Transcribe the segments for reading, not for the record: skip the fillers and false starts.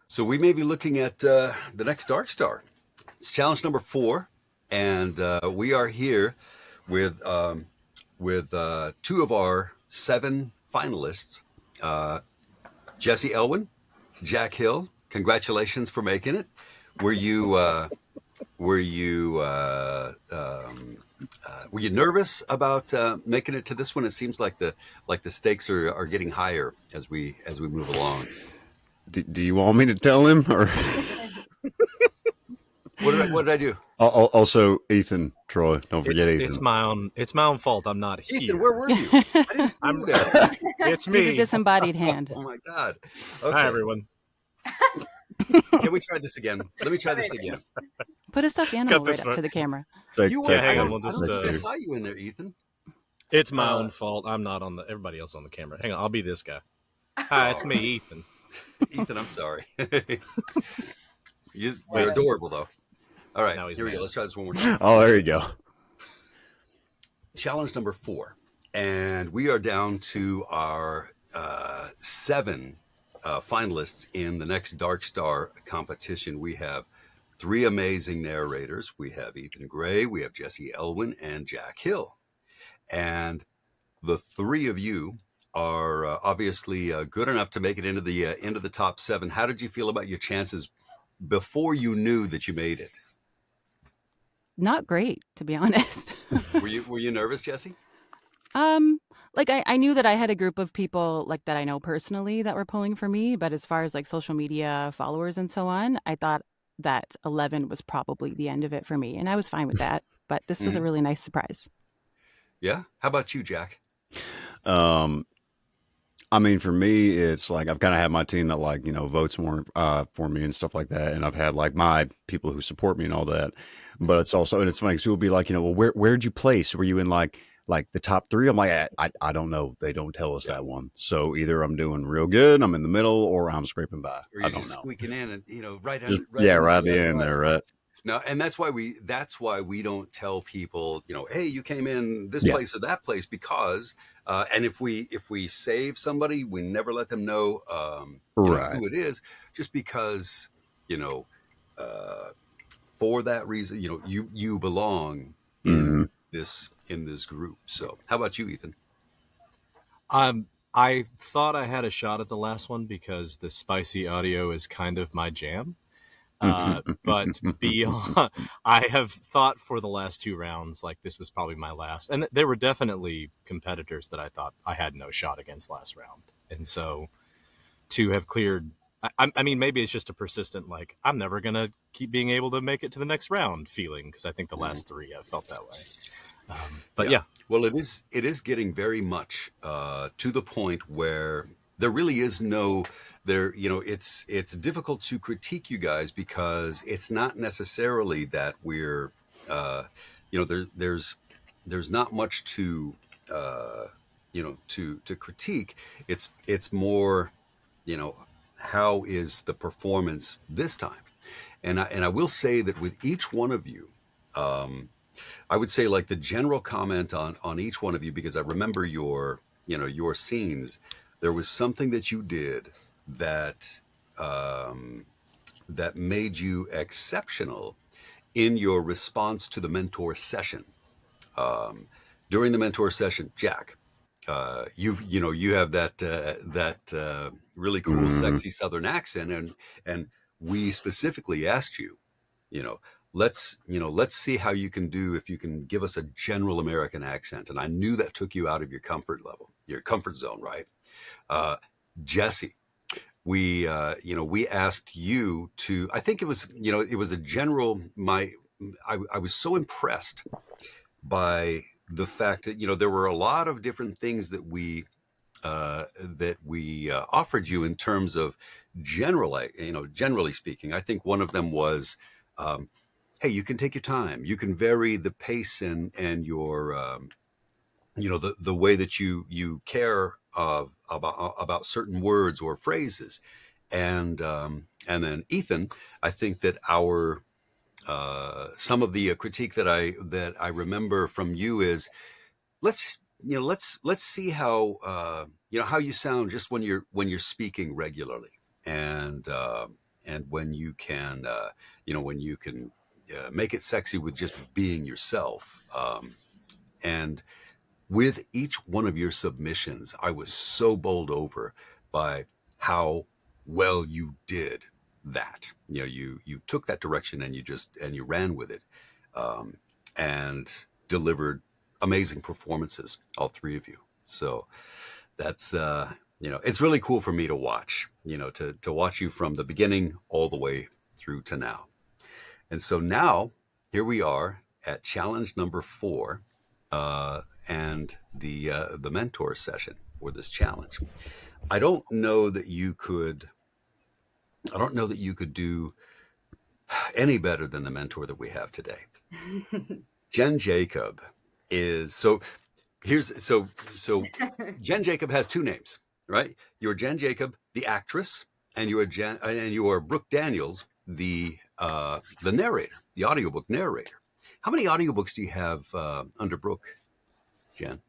So we may be looking at the next Dark Star. It's challenge number 4, and we are here with two of our 7 finalists, uh, Jesse Elwin, Jack Hill. Congratulations for making it. Were you were you were you nervous about making it to this one? It seems like the stakes are getting higher as we move along. Do you want me to tell him, or What did I do? also Ethan Troy? Don't forget Ethan. It's my own fault. I'm not here. Ethan, where were you? I didn't see you there. It's He's a me. disembodied hand. Oh my God. Hi Okay. everyone. Can we try this again? Let me try this again. Put a stuffed animal Cut this right up one. to the camera. You were, hang on, I we'll don't just, think I uh, saw you in there, Ethan. It's my own fault. I'm not on everybody else on the camera. Hang on, I'll be this guy. Hi, it's me, Ethan. Ethan, I'm sorry. You're adorable, though. All right, Now he's here we go. mad. Let's try this one more time. Oh, there you go. Challenge number 4. And we are down to our 7 finalists in the next Dark Star competition. We have 3 amazing narrators. We have Ethan Gray, we have Jesse Elwin, and Jack Hill. And the 3 of you are obviously good enough to make it into the top 7. How did you feel about your chances before you knew that you made it? Not great, to be honest. Were you nervous, Jesse? Like I knew that I had a group of people like that I know personally that were pulling for me, but as far as like social media followers and so on, I thought that 11 was probably the end of it for me, and I was fine with that. But this was a really nice surprise. Yeah. How about you, Jack? I mean, for me, it's like I've kind of had my team that votes more for me and stuff like that, and I've had like my people who support me and all that. But it's also, and it's funny because people be like, well, where'd you place? Were you in like the top 3? I'm like, I don't know. They don't tell us that one. So either I'm doing real good, I'm in the middle, or I'm scraping by. Or I you're don't just know. squeaking in and right Just, on right at the end there, right? No, and that's why we don't tell people, hey, you came in this Yeah. place or that place, because and if we save somebody, we never let them know, Right. who it is, just because uh, for that reason, you belong in this group. So how about you, Ethan? I thought I had a shot at the last one because the spicy audio is kind of my jam. But beyond, I have thought for the last 2 rounds, like this was probably my last. And there were definitely competitors that I thought I had no shot against last round. And so to have cleared, I mean, maybe it's just a persistent, like, I'm never going to keep being able to make it to the next round feeling, because I think the last 3 I felt that way. But yeah. Well, it is getting very much to the point where there really is no there. It's difficult to critique you guys because it's not necessarily that we're there's not much to to critique. It's more how is the performance this time, and I will say that with each one of you. I would say like the general comment on each one of you, because I remember your scenes. There was something that you did that that made you exceptional in your response to the mentor session. During the mentor session, Jack, you have that really cool, sexy Southern accent, and we specifically asked you, let's see how you can do if you can give us a general American accent. And I knew that took you out of your comfort level, your comfort zone, right? Jesse, we asked you to, I think it was a general, I was so impressed by the fact that there were a lot of different things that we offered you in terms of generally speaking. I think one of them was, hey, you can take your time. You can vary the pace and your the way that you care about certain words or phrases, and then Ethan, I think that our some of the critique that I remember from you is, let's see how how you sound just when you're speaking regularly, and and when you can, when you can make it sexy with just being yourself. And with each one of your submissions, I was so bowled over by how well you did that. You took that direction and you ran with it, and delivered amazing performances, all three of you. So that's it's really cool for me to watch. To watch you from the beginning all the way through to now. And so now here we are at challenge number 4. And the mentor session for this challenge. I don't know that you could do any better than the mentor that we have today. Jen Jacob is so Jen Jacob has 2 names, right? You're Jen Jacob, the actress, and you are Brooke Daniels, the narrator, the audiobook narrator. How many audiobooks do you have under Brooke, Jen?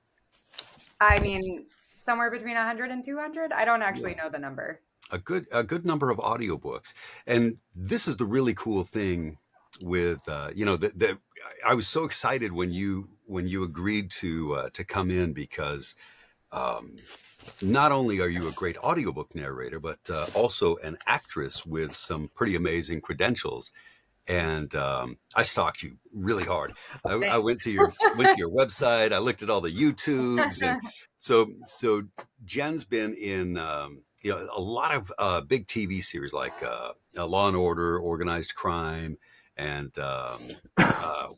I mean, somewhere between 100 and 200. I don't actually know the number. A good number of audiobooks. And this is the really cool thing with that I was so excited when you agreed to come in, because not only are you a great audiobook narrator, but also an actress with some pretty amazing credentials. And I stalked you really hard. I went to your website. I looked at all the YouTubes, and so Jen's been in a lot of big TV series like Law and Order, Organized Crime, and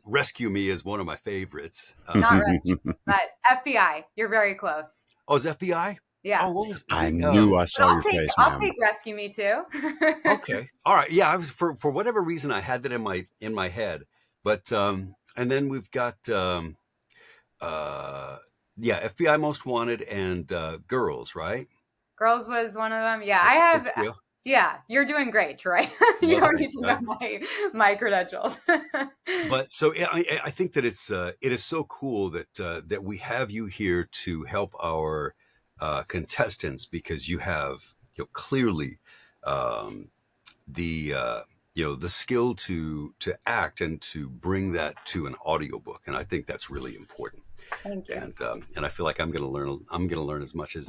Rescue Me is one of my favorites. Not Rescue, but FBI. You're very close. Oh, is FBI? Yeah. Oh, I knew I saw your face, I'll man. take Rescue Me too. Okay. All right. Yeah. I was for whatever reason I had that in my head, but and then we've got FBI Most Wanted and Girls, right? Girls was one of them. Yeah, I have. Yeah, you're doing great, Troy. You don't need to know my credentials. But so I think that it is so cool that we have you here to help our contestants, because you have clearly the skill to act and to bring that to an audiobook, and I think that's really important. Thank you. And I feel like I'm going to learn as much as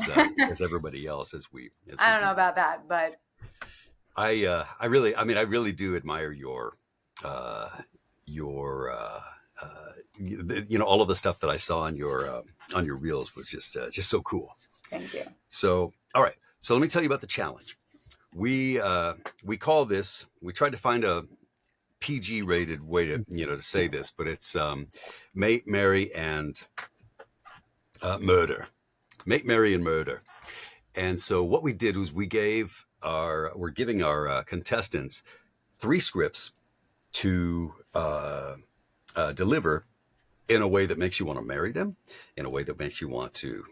everybody else as we. I don't know about that, but I really do admire your all of the stuff that I saw on your reels was just so cool. Thank you. So, all right. So let me tell you about the challenge. We call this. We tried to find a PG rated way to say this, but it's Mate, Marry, and Murder. Mate, Marry, and Murder. And so what we did was we're giving our contestants 3 scripts to deliver in a way that makes you want to marry them, in a way that makes you want to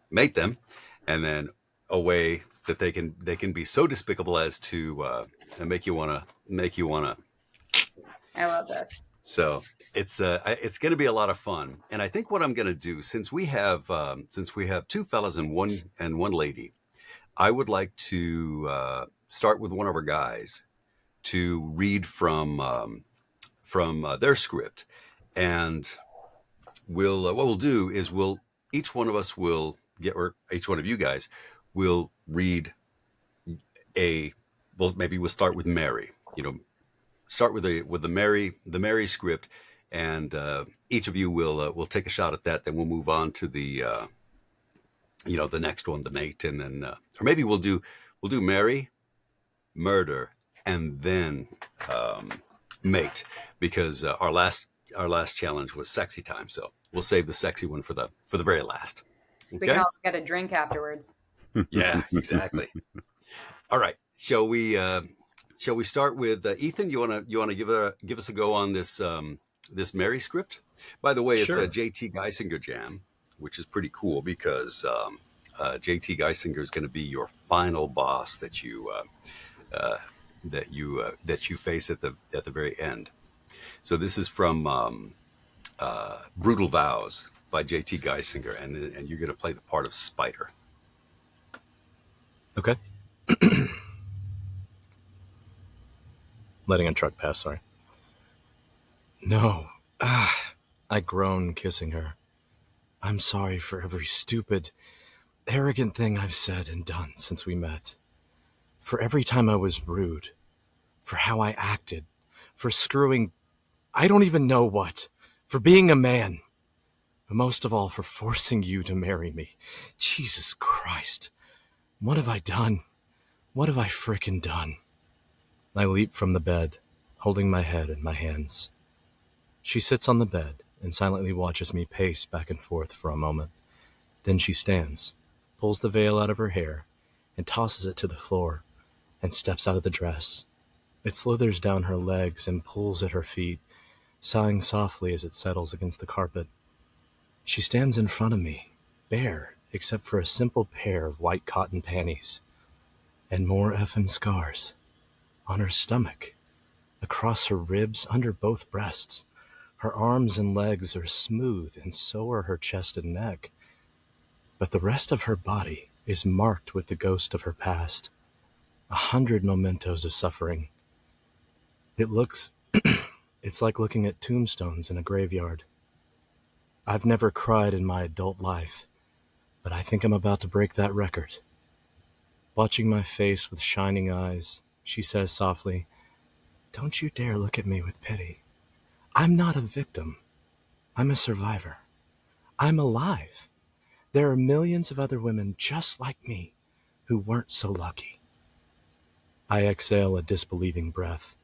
mate them, and then a way that they can be so despicable as to make you want to. I love this. So it's going to be a lot of fun, and I think what I'm going to do, since we have 2 fellas and one lady, I would like to start with one of our guys to read from their script, and what we'll do is each one of us will get, or each one of you guys will read maybe we'll start with Mary. Start with the Mary script, and each of you will take a shot at that. Then we'll move on to the the next one, the Mate, and then or maybe we'll do Mary, Murder, and then Mate, because our last challenge was Sexy Time. So we'll save the sexy one for the very last. Okay? We can also get a drink afterwards. Yeah, exactly. All right. Shall we start with Ethan? You wanna give us a go on this Mary script? By the way, it's Sure. a JT Geisinger jam, which is pretty cool because JT Geisinger is going to be your final boss that you face at the very end. So this is from Brutal Vows by JT Geisinger, and you're going to play the part of Spider. Okay. letting a truck pass, sorry. No. I groan, kissing her. I'm sorry for every stupid, arrogant thing I've said and done since we met. For every time I was rude. For how I acted. For screwing I don't even know what. For being a man. But most of all, for forcing you to marry me. Jesus Christ. What have I done? What have I frickin' done? I leap from the bed, holding my head in my hands. She sits on the bed and silently watches me pace back and forth for a moment. Then she stands, pulls the veil out of her hair, and tosses it to the floor, and steps out of the dress. It slithers down her legs and pulls at her feet, sighing softly as it settles against the carpet. She stands in front of me, bare, except for a simple pair of white cotton panties, and more effing scars. On her stomach, across her ribs, under both breasts. Her arms and legs are smooth, and so are her chest and neck. But the rest of her body is marked with the ghost of her past. 100 mementos of suffering. It's like looking at tombstones in a graveyard. I've never cried in my adult life, but I think I'm about to break that record. Watching my face with shining eyes, she says softly, "Don't you dare look at me with pity. I'm not a victim. I'm a survivor. I'm alive. There are millions of other women just like me who weren't so lucky." I exhale a disbelieving breath.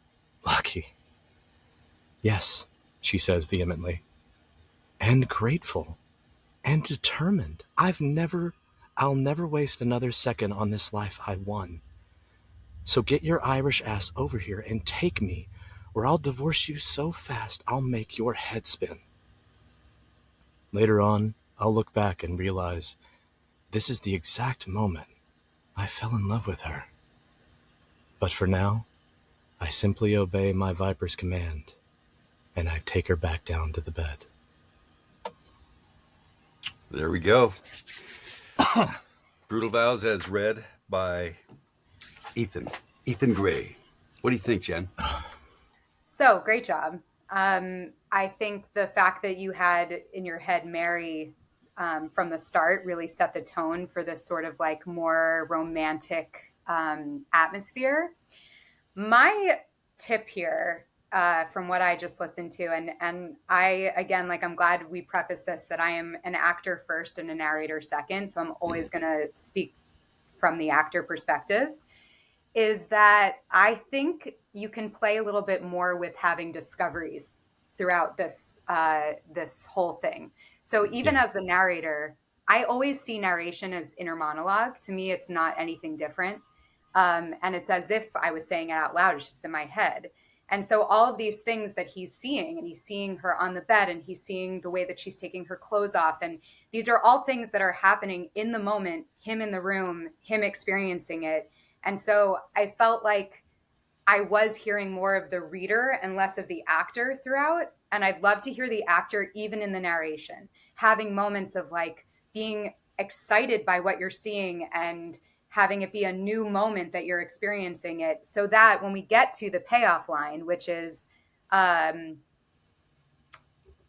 Lucky. Yes, she says vehemently. And grateful. And determined. I'll never waste another second on this life I won. So get your Irish ass over here and take me, or I'll divorce you so fast I'll make your head spin. Later on, I'll look back and realize this is the exact moment I fell in love with her. But for now, I simply obey my Viper's command, and I take her back down to the bed. There we go. Brutal Vows as read by Ethan Gray. What do you think, Jen? So great job. I think the fact that you had in your head Mary from the start really set the tone for this sort of like more romantic atmosphere. My tip here, from what I just listened to, and I, again, like, I'm glad we prefaced this, that I am an actor first and a narrator second, so I'm always going to speak from the actor perspective, is that I think you can play a little bit more with having discoveries throughout this whole thing. So even as the narrator, I always see narration as inner monologue. To me, it's not anything different. And it's as if I was saying it out loud. It's just in my head. And so all of these things that he's seeing, and he's seeing her on the bed, and he's seeing the way that she's taking her clothes off. And these are all things that are happening in the moment, him in the room, him experiencing it. And so I felt like I was hearing more of the reader and less of the actor throughout. And I'd love to hear the actor, even in the narration, having moments of like being excited by what you're seeing and having it be a new moment that you're experiencing it, so that when we get to the payoff line, which is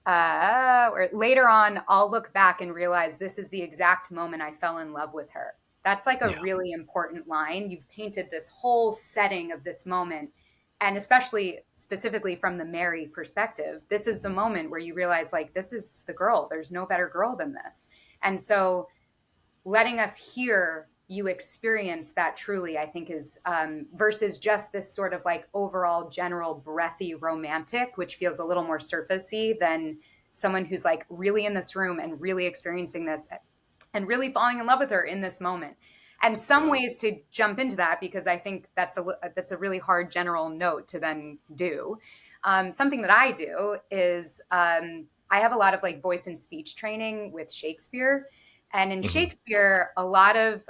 or later on, I'll look back and realize this is the exact moment I fell in love with her. That's like a really important line. You've painted this whole setting of this moment, and especially specifically from the Mary perspective, this is the moment where you realize, like, this is the girl. There's no better girl than this. And so letting us hear you experience that truly, I think, is versus just this sort of like overall general breathy romantic, which feels a little more surfacey than someone who's like really in this room and really experiencing this and really falling in love with her in this moment. And some ways to jump into that, because I think that's a really hard general note to then do. Something that I do is I have a lot of like voice and speech training with Shakespeare. And in Shakespeare, a lot of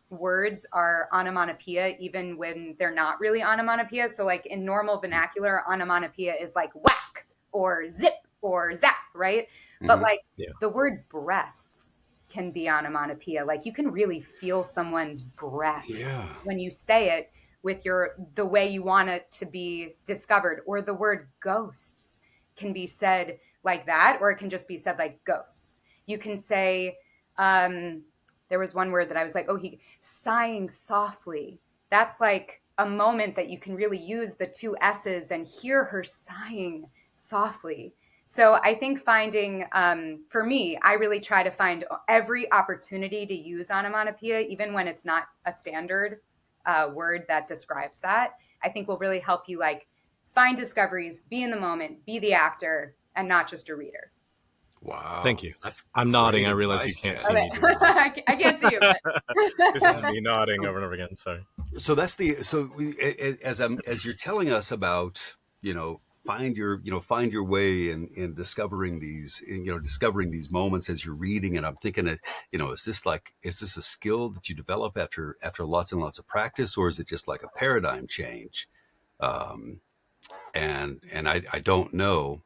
words are onomatopoeia, even when they're not really onomatopoeia. So like in normal vernacular, onomatopoeia is like whack or zip or zap, right? But like the word breasts can be onomatopoeia. Like you can really feel someone's breast when you say it with the way you want it to be discovered. Or the word ghosts can be said like that, or it can just be said like ghosts. You can say, there was one word that I was like, oh, he sighing softly. That's like a moment that you can really use the two S's and hear her sighing softly. So I think finding, for me, I really try to find every opportunity to use onomatopoeia, even when it's not a standard word that describes that. I think will really help you like find discoveries, be in the moment, be the actor, and not just a reader. Wow. Thank you. That's I'm nodding. great I realize you advice, can't Jack. see me doing that. I can't see you, but This is me nodding over and over again. Sorry. So that's as you're telling us about, find your way in discovering these moments as you're reading. And I'm thinking that, is this a skill that you develop after lots and lots of practice, or is it just like a paradigm change? And I don't know.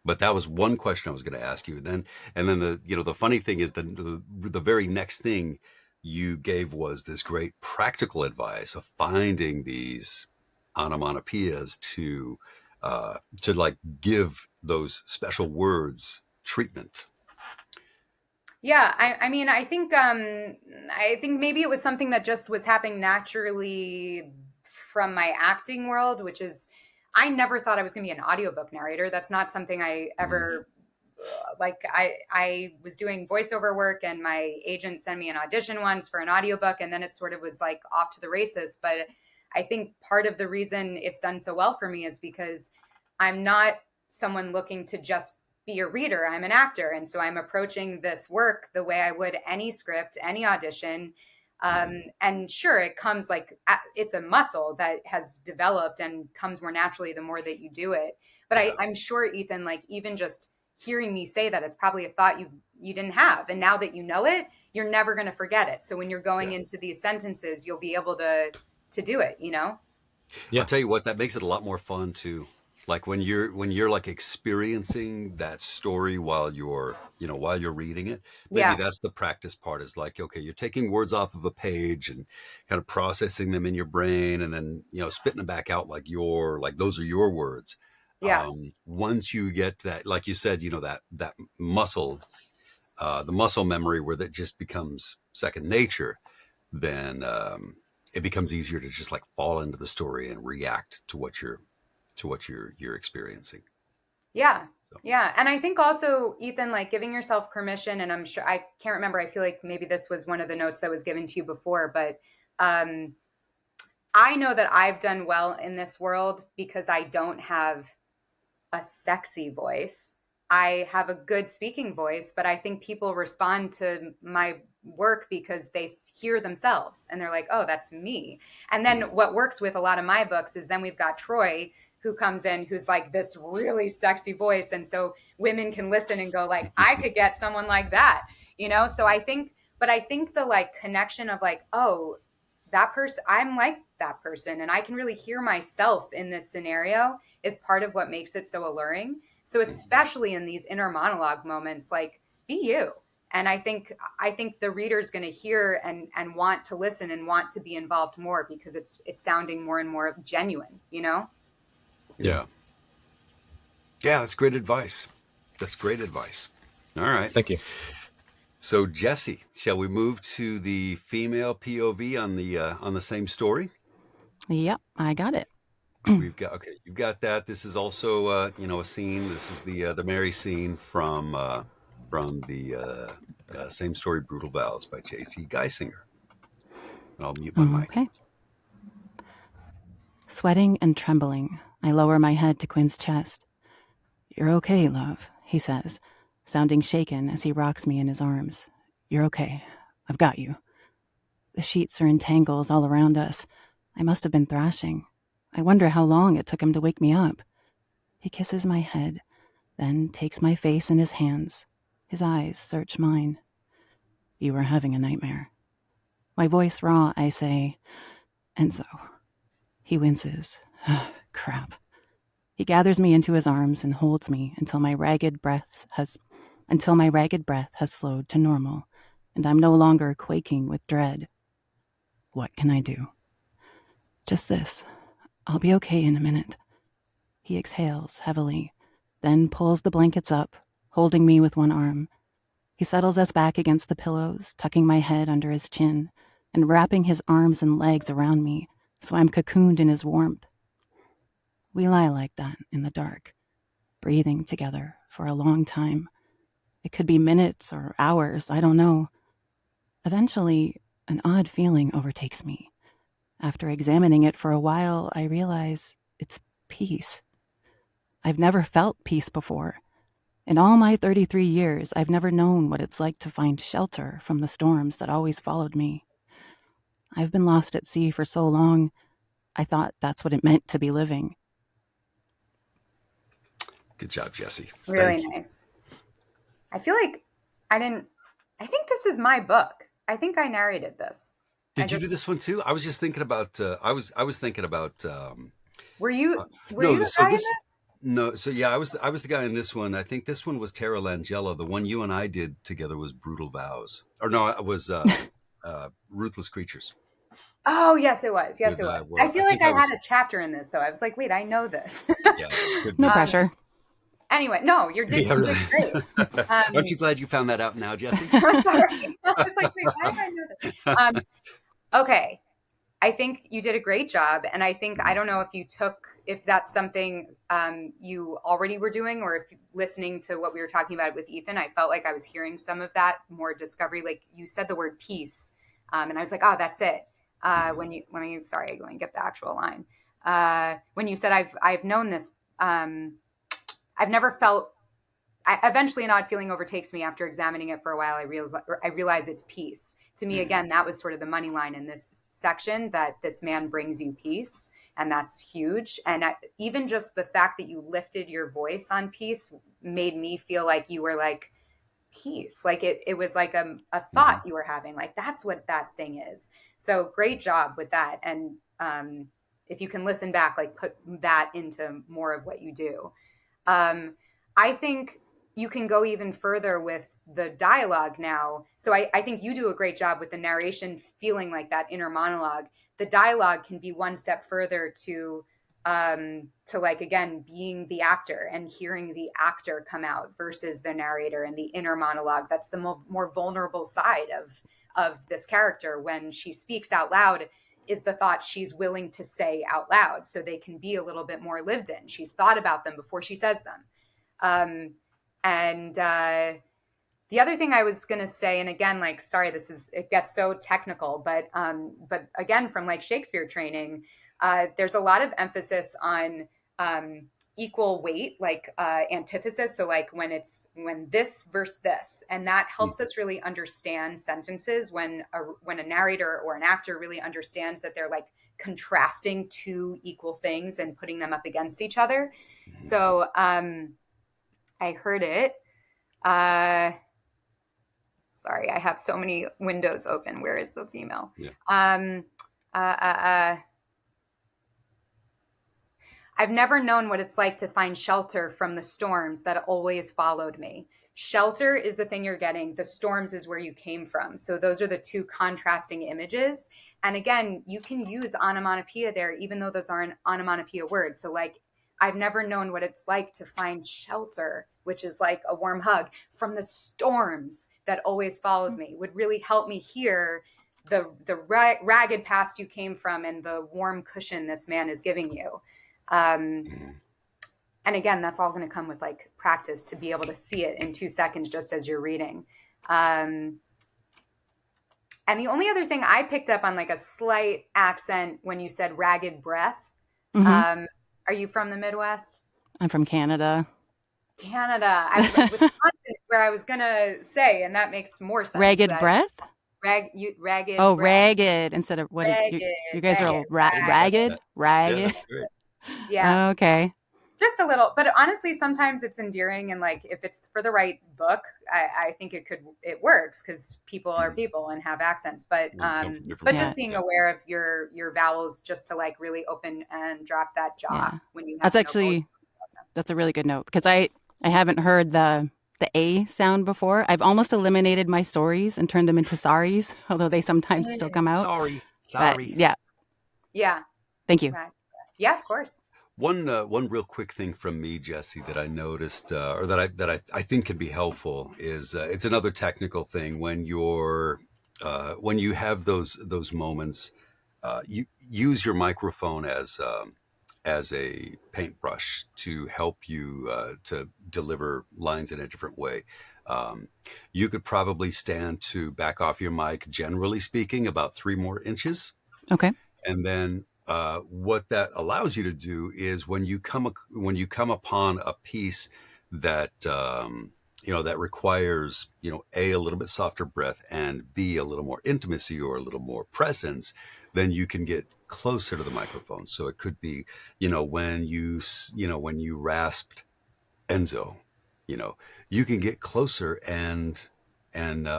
But that was one question I was going to ask you. And then the funny thing is the very next thing you gave was this great practical advice of finding these onomatopoeias to like give those special words treatment. Yeah, I mean, I think maybe it was something that just was happening naturally from my acting world, which is I never thought I was going to be an audiobook narrator. That's not something I ever like. I was doing voiceover work, and my agent sent me an audition once for an audiobook, and then it sort of was like off to the races. But I think part of the reason it's done so well for me is because I'm not someone looking to just be a reader. I'm an actor. And so I'm approaching this work the way I would any script, any audition. And sure, it comes like it's a muscle that has developed and comes more naturally the more that you do it. But I'm sure, Ethan, like even just hearing me say that, it's probably a thought you didn't have. And now that you know it, you're never going to forget it. So when you're going into these sentences, you'll be able to do it, Yeah. I'll tell you what, that makes it a lot more fun too. Like when you're like experiencing that story while you're reading it, maybe that's the practice part, is like, okay, you're taking words off of a page and kind of processing them in your brain, and then, spitting them back out like those are your words. Yeah. Once you get that, like you said, that muscle, the muscle memory where that just becomes second nature, then it becomes easier to just like fall into the story and react to what you're experiencing. Yeah. So. Yeah. And I think also, Ethan, like giving yourself permission, and I'm sure, I can't remember, I feel like maybe this was one of the notes that was given to you before, but I know that I've done well in this world because I don't have a sexy voice. I have a good speaking voice, but I think people respond to my work because they hear themselves and they're like, oh, that's me. And then what works with a lot of my books is then we've got Troy, who comes in, who's like this really sexy voice. And so women can listen and go like, I could get someone like that, So I think the like connection of like, oh, that person, I'm like that person. And I can really hear myself in this scenario is part of what makes it so alluring. So especially in these inner monologue moments, like be you. And I think the reader's going to hear and want to listen and want to be involved more because it's sounding more and more genuine, Yeah. Yeah, that's great advice. All right. Thank you. So Jesse, shall we move to the female POV on the same story? Yep, I got it. You've got that. This is also a scene. This is the Mary scene from the same story, Brutal Vows by J.C. Geisinger. And I'll mute my mic. Okay. Sweating and trembling, I lower my head to Quinn's chest. You're okay, love, he says, sounding shaken as he rocks me in his arms. You're okay. I've got you. The sheets are in tangles all around us. I must have been thrashing. I wonder how long it took him to wake me up. He kisses my head, then takes my face in his hands. His eyes search mine. You were having a nightmare. My voice raw, I say, and so. He winces. Crap. He gathers me into his arms and holds me until my ragged breath has slowed to normal, and I'm no longer quaking with dread. What can I do? Just this. I'll be okay in a minute. He exhales heavily, then pulls the blankets up, holding me with one arm. He settles us back against the pillows, tucking my head under his chin and wrapping his arms and legs around me so I'm cocooned in his warmth. We lie like that in the dark, breathing together for a long time. It could be minutes or hours, I don't know. Eventually, an odd feeling overtakes me. After examining it for a while, I realize it's peace. I've never felt peace before. In all my 33 years, I've never known what it's like to find shelter from the storms that always followed me. I've been lost at sea for so long, I thought that's what it meant to be living. Good job, Jesse. Really Thank you. nice. I feel like I think this is my book. I think I narrated this. Did you do this one too? I was just thinking about. I was thinking about. Were you no, the so guy in this. it? No, so yeah, I was the guy in this one. I think this one was Tara Langella. The one you and I did together was Brutal Vows, or no, it was Ruthless Creatures. Oh, yes, it was. Yes, With, it was. well, I feel I like think I I was- had a chapter in this, though. I was like, wait, I know this. Yeah, could No be. pressure. Anyway, no, you did Yeah, really. great. Aren't you glad you found that out now, Jesse? I'm sorry. I was like, wait, why did I know this? Okay. I think you did a great job. And I think, I don't know if that's something you already were doing, or if listening to what we were talking about with Ethan, I felt like I was hearing some of that more discovery. Like you said the word peace. And I was like, oh, that's it. When you sorry, let me get the actual line. When you said I've known this, I've never felt. Eventually, an odd feeling overtakes me after examining it for a while. I realize it's peace. To me, again, that was sort of the money line in this section, that this man brings you peace, and that's huge. And even just the fact that you lifted your voice on peace made me feel like you were like peace, like it was like a thought you were having, like that's what that thing is. So great job with that. And if you can listen back, like put that into more of what you do. I think you can go even further with the dialogue now. So I think you do a great job with the narration feeling like that inner monologue. The dialogue can be one step further to like, again, being the actor and hearing the actor come out versus the narrator and the inner monologue. That's the more vulnerable side of this character. When she speaks out loud is the thought she's willing to say out loud, so they can be a little bit more lived in. She's thought about them before she says them. The other thing I was going to say, and again, like, sorry, it gets so technical, but again, from like Shakespeare training, there's a lot of emphasis on equal weight, like antithesis. So like when this versus this, and that helps us really understand sentences when a narrator or an actor really understands that they're like contrasting two equal things and putting them up against each other. So I heard it. Sorry, I have so many windows open. Where is the female? Yeah. I've never known what it's like to find shelter from the storms that always followed me. Shelter is the thing you're getting. The storms is where you came from. So those are the two contrasting images. And again, you can use onomatopoeia there, even though those aren't onomatopoeia words. So like, I've never known what it's like to find shelter, which is like a warm hug, from the storms that always followed me, would really help me hear the ragged past you came from and the warm cushion this man is giving you. And again, that's all going to come with like practice to be able to see it in 2 seconds, just as you're reading. And the only other thing I picked up on, like a slight accent when you said ragged breath. Mhm. Are you from the Midwest? I'm from Canada. Canada. Wisconsin is where I was going to say, and that makes more sense. Ragged breath? Ragged. Oh, breath. ragged instead of what is Ragged, you guys are all ragged. ragged? Yeah, Ragged? that's great. Yeah. Okay. Just a little, but honestly, sometimes it's endearing, and like if it's for the right book, I think it works because people are people and have accents. But come from different but Yeah. just being aware of your vowels, just to like really open and drop that jaw Yeah. when you have That's to know actually both. that's a really good note because I haven't heard the A sound before. I've almost eliminated my stories and turned them into sorries, although they sometimes still come out. Sorry. But yeah. Yeah. Thank you. Yeah, of course. One real quick thing from me, Jesse, that I noticed, or that I think can be helpful is it's another technical thing when you have those moments, you use your microphone as a paintbrush to help you to deliver lines in a different way. Um, you could probably stand to back off your mic, generally speaking, about 3 more inches, Okay. and then what that allows you to do is when you come upon a piece that that requires a little bit softer breath and b a little more intimacy or a little more presence, then you can get closer to the microphone. So it could be when you rasped Enzo, you know, you can get closer and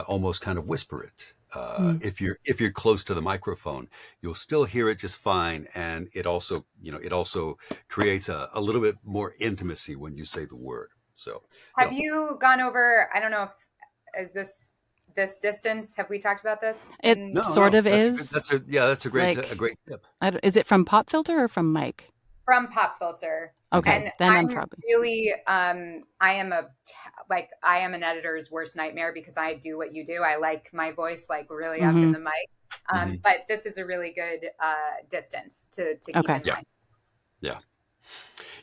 almost kind of whisper it. Mm. If you're close to the microphone, you'll still hear it just fine, and it also creates a little bit more intimacy when you say the word. So, you Have know, you gone over, I don't know if, is this distance, have we talked about this It in no, sort no, of that's a good, is. that's a yeah, that's a great Like, a great tip. is it from pop filter or from mic? from Pop Filter? Hmm. Okay, And then I'm I'm probably. really, I am an editor's worst nightmare because I do what you do. I like my voice like really up in Hmm. the mic. Hmm. But this is a really good distance to keep Okay. in Yeah, mind. yeah.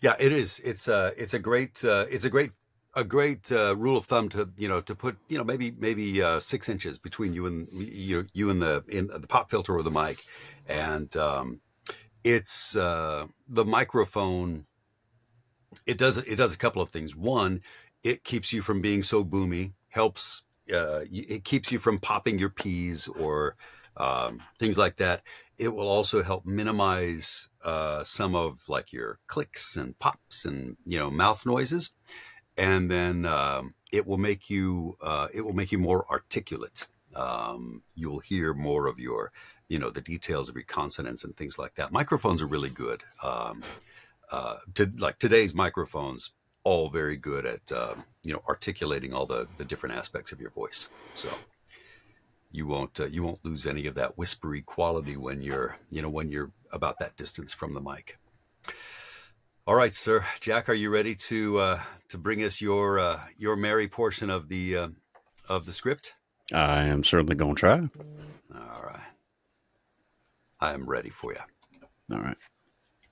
Yeah, it is. It's a great rule of thumb to to put maybe 6 inches between you and the pop filter or the mic, and it's the microphone. It does a couple of things. One, it keeps you from being so boomy. It keeps you from popping your P's or things like that. It will also help minimize some of like your clicks and pops and mouth noises, and then it will make you more articulate. You'll hear more of the details of your consonants and things like that. Microphones are really good. Like today's microphones, all very good at articulating all the different aspects of your voice. So you won't lose any of that whispery quality when you're about that distance from the mic. All right, sir. Jack, are you ready to bring us your merry portion of the script? I am certainly going to try. All right, I am ready for you. All right.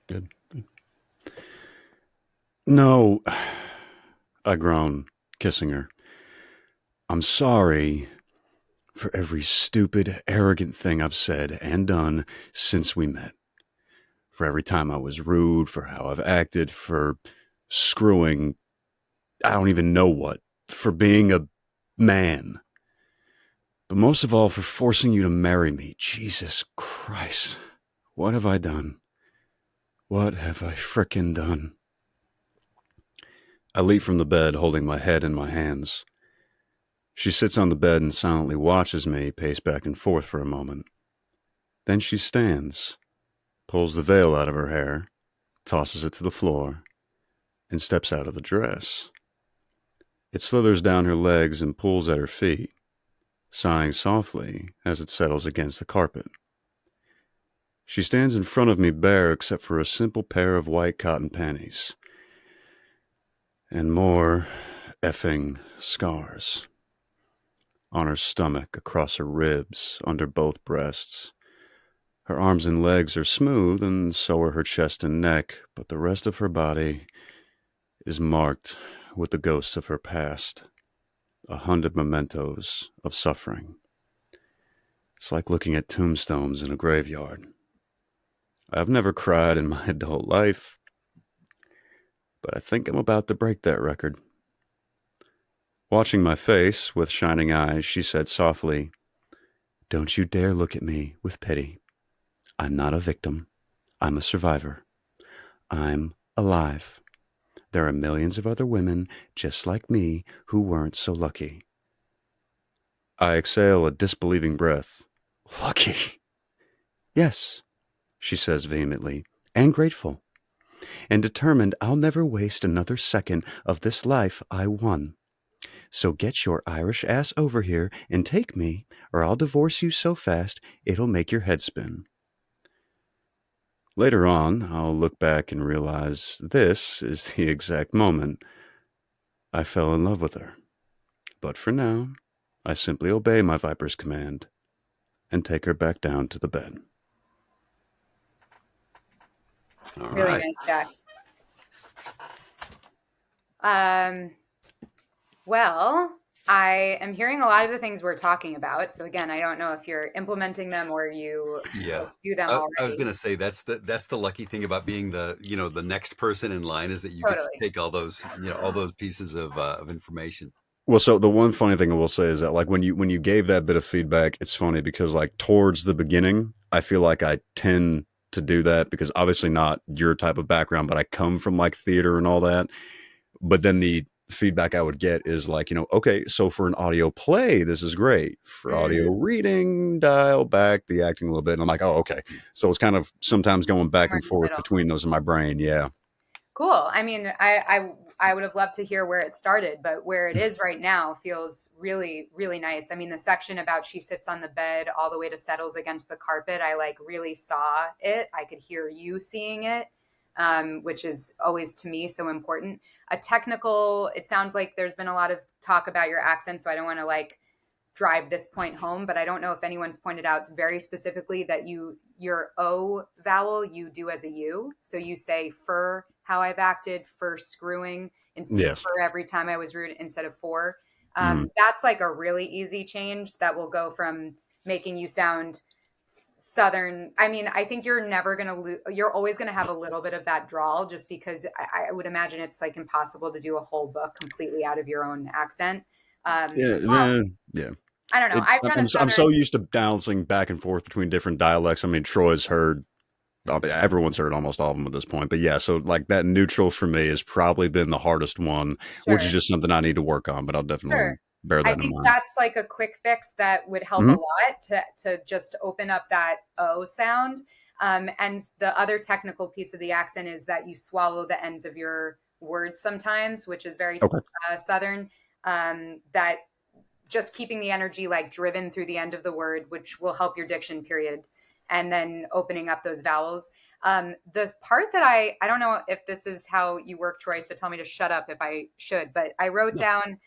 Good. No, I groan, kissing her. I'm sorry for every stupid, arrogant thing I've said and done since we met. For every time I was rude, for how I've acted, for screwing, I don't even know what, for being a man. But most of all, for forcing you to marry me. Jesus Christ. What have I done? What have I frickin' done? I leap from the bed, holding my head in my hands. She sits on the bed and silently watches me pace back and forth for a moment. Then she stands, pulls the veil out of her hair, tosses it to the floor, and steps out of the dress. It slithers down her legs and pulls at her feet, sighing softly as it settles against the carpet. She stands in front of me bare except for a simple pair of white cotton panties. And more effing scars. On her stomach, across her ribs, under both breasts. Her arms and legs are smooth, and so are her chest and neck, but the rest of her body is marked with the ghosts of her past, 100 mementos of suffering. It's like looking at tombstones in a graveyard. I've never cried in my adult life, but I think I'm about to break that record. Watching my face with shining eyes, she said softly, "Don't you dare look at me with pity. I'm not a victim. I'm a survivor. I'm alive. There are millions of other women just like me who weren't so lucky." I exhale a disbelieving breath. Lucky? Yes, she says vehemently, and grateful, and determined I'll never waste another second of this life I won. So get your Irish ass over here and take me, or I'll divorce you so fast it'll make your head spin. Later on, I'll look back and realize this is the exact moment I fell in love with her. But for now, I simply obey my Viper's command and take her back down to the bed. All Really right. nice, Jack. Well, I am hearing a lot of the things we're talking about. So again, I don't know if you're implementing them or you Yeah. just do them I was already. going to say that's the lucky thing about being the, the next person in line is that you get to Totally. take all those pieces of information. Well, so the one funny thing I will say is that like when you gave that bit of feedback, it's funny because like towards the beginning, I feel like I tend to do that because obviously not your type of background, but I come from like theater and all that. But then the feedback I would get is like, okay, so for an audio play, this is great. For audio Mm, reading, dial back the acting a little bit. And I'm like, oh, okay. So it's kind of sometimes going back somewhere and in the forth middle. between those in my brain. Yeah. Cool. I mean, I would have loved to hear where it started, but where it is right now feels really, really nice. I mean, the section about she sits on the bed all the way to settles against the carpet, I like really saw it. I could hear you seeing it, which is always to me so important. A technical, it sounds like there's been a lot of talk about your accent, so I don't want to like drive this point home, but I don't know if anyone's pointed out very specifically that your O vowel you do as a U. So you say for how I've acted, for screwing, and Yes. for every time I was rude instead of for. Mhm. That's like a really easy change that will go from making you sound southern. I mean, I think you're never going to you're always going to have a little bit of that drawl just because I would imagine it's like impossible to do a whole book completely out of your own accent. Yeah. Well, Yeah. I don't know. I've done a I'm so Southern. used to bouncing back and forth between different dialects. I mean, Troy's heard, I mean, everyone's heard almost all of them at this point. But yeah, so like that neutral for me has probably been the hardest one, which is Sure, just something I need to work on. But I'll sure. definitely bear I that in think mind. that's like a quick fix that would help a Hmm. lot to just open up that O sound. And the other technical piece of the accent is that you swallow the ends of your words sometimes, which is very Okay. Southern. That just keeping the energy like driven through the end of the word, which will help your diction period. And then opening up those vowels. The part that I don't know if this is how you work, Troy, so tell me to shut up if I should, but I wrote No. down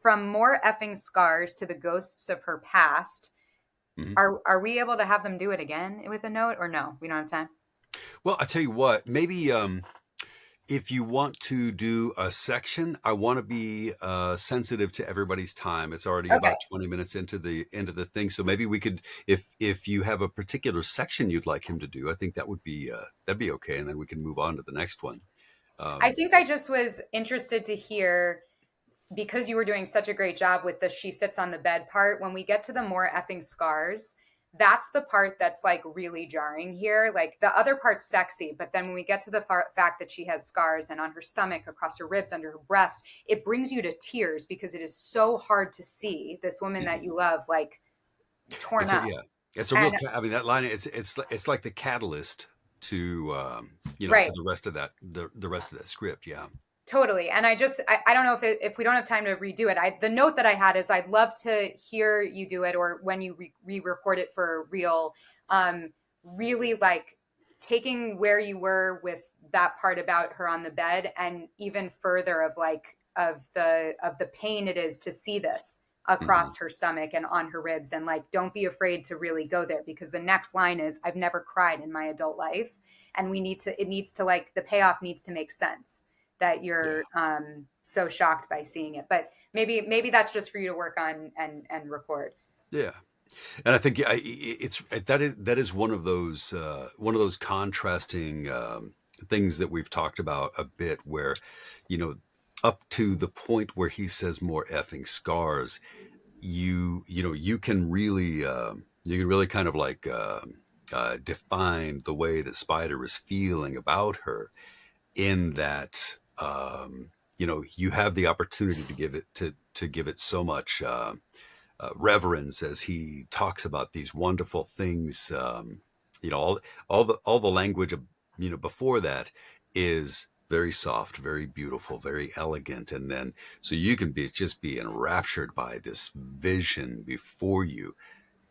from more effing scars to the ghosts of her past. Mhm. Are we able to have them do it again with a note or no? We don't have time. Well, I tell you what, maybe if you want to do a section, I want to be sensitive to everybody's time. It's already Okay. about 20 minutes into the thing, so maybe we could, if you have a particular section you'd like him to do, I think that would be that'd be okay, and then we can move on to the next one. I Um, think I just was interested to hear because you were doing such a great job with the she sits on the bed part, when we get to the more effing scars, that's the part that's like really jarring here. Like the other part's sexy, but then when we get to the fact that she has scars and on her stomach, across her ribs, under her breast, it brings you to tears because it is so hard to see this woman that mhm. you love like torn It's a up. yeah, it's a real. And I mean, that line. It's like the catalyst to to right, the rest of the rest of that script. Yeah. totally. And I don't know if we don't have time to redo it. The note that I had is I'd love to hear you do it or when you re-record it for real. Really like taking where you were with that part about her on the bed and even further of like of the pain it is to see this Hmm. across her stomach and on her ribs and like don't be afraid to really go there because the next line is I've never cried in my adult life and it needs to like the payoff needs to make sense that Yeah. you're so shocked by seeing it. But maybe that's just for you to work on and record. Yeah. And I think that is one of those contrasting things that we've talked about a bit, where you know up to the point where he says more effing scars, you can really kind of like define the way that Spider is feeling about her in that you have the opportunity to give it so much reverence as he talks about these wonderful things. All the language before that is very soft, very beautiful, very elegant, and then so you can be enraptured by this vision before you,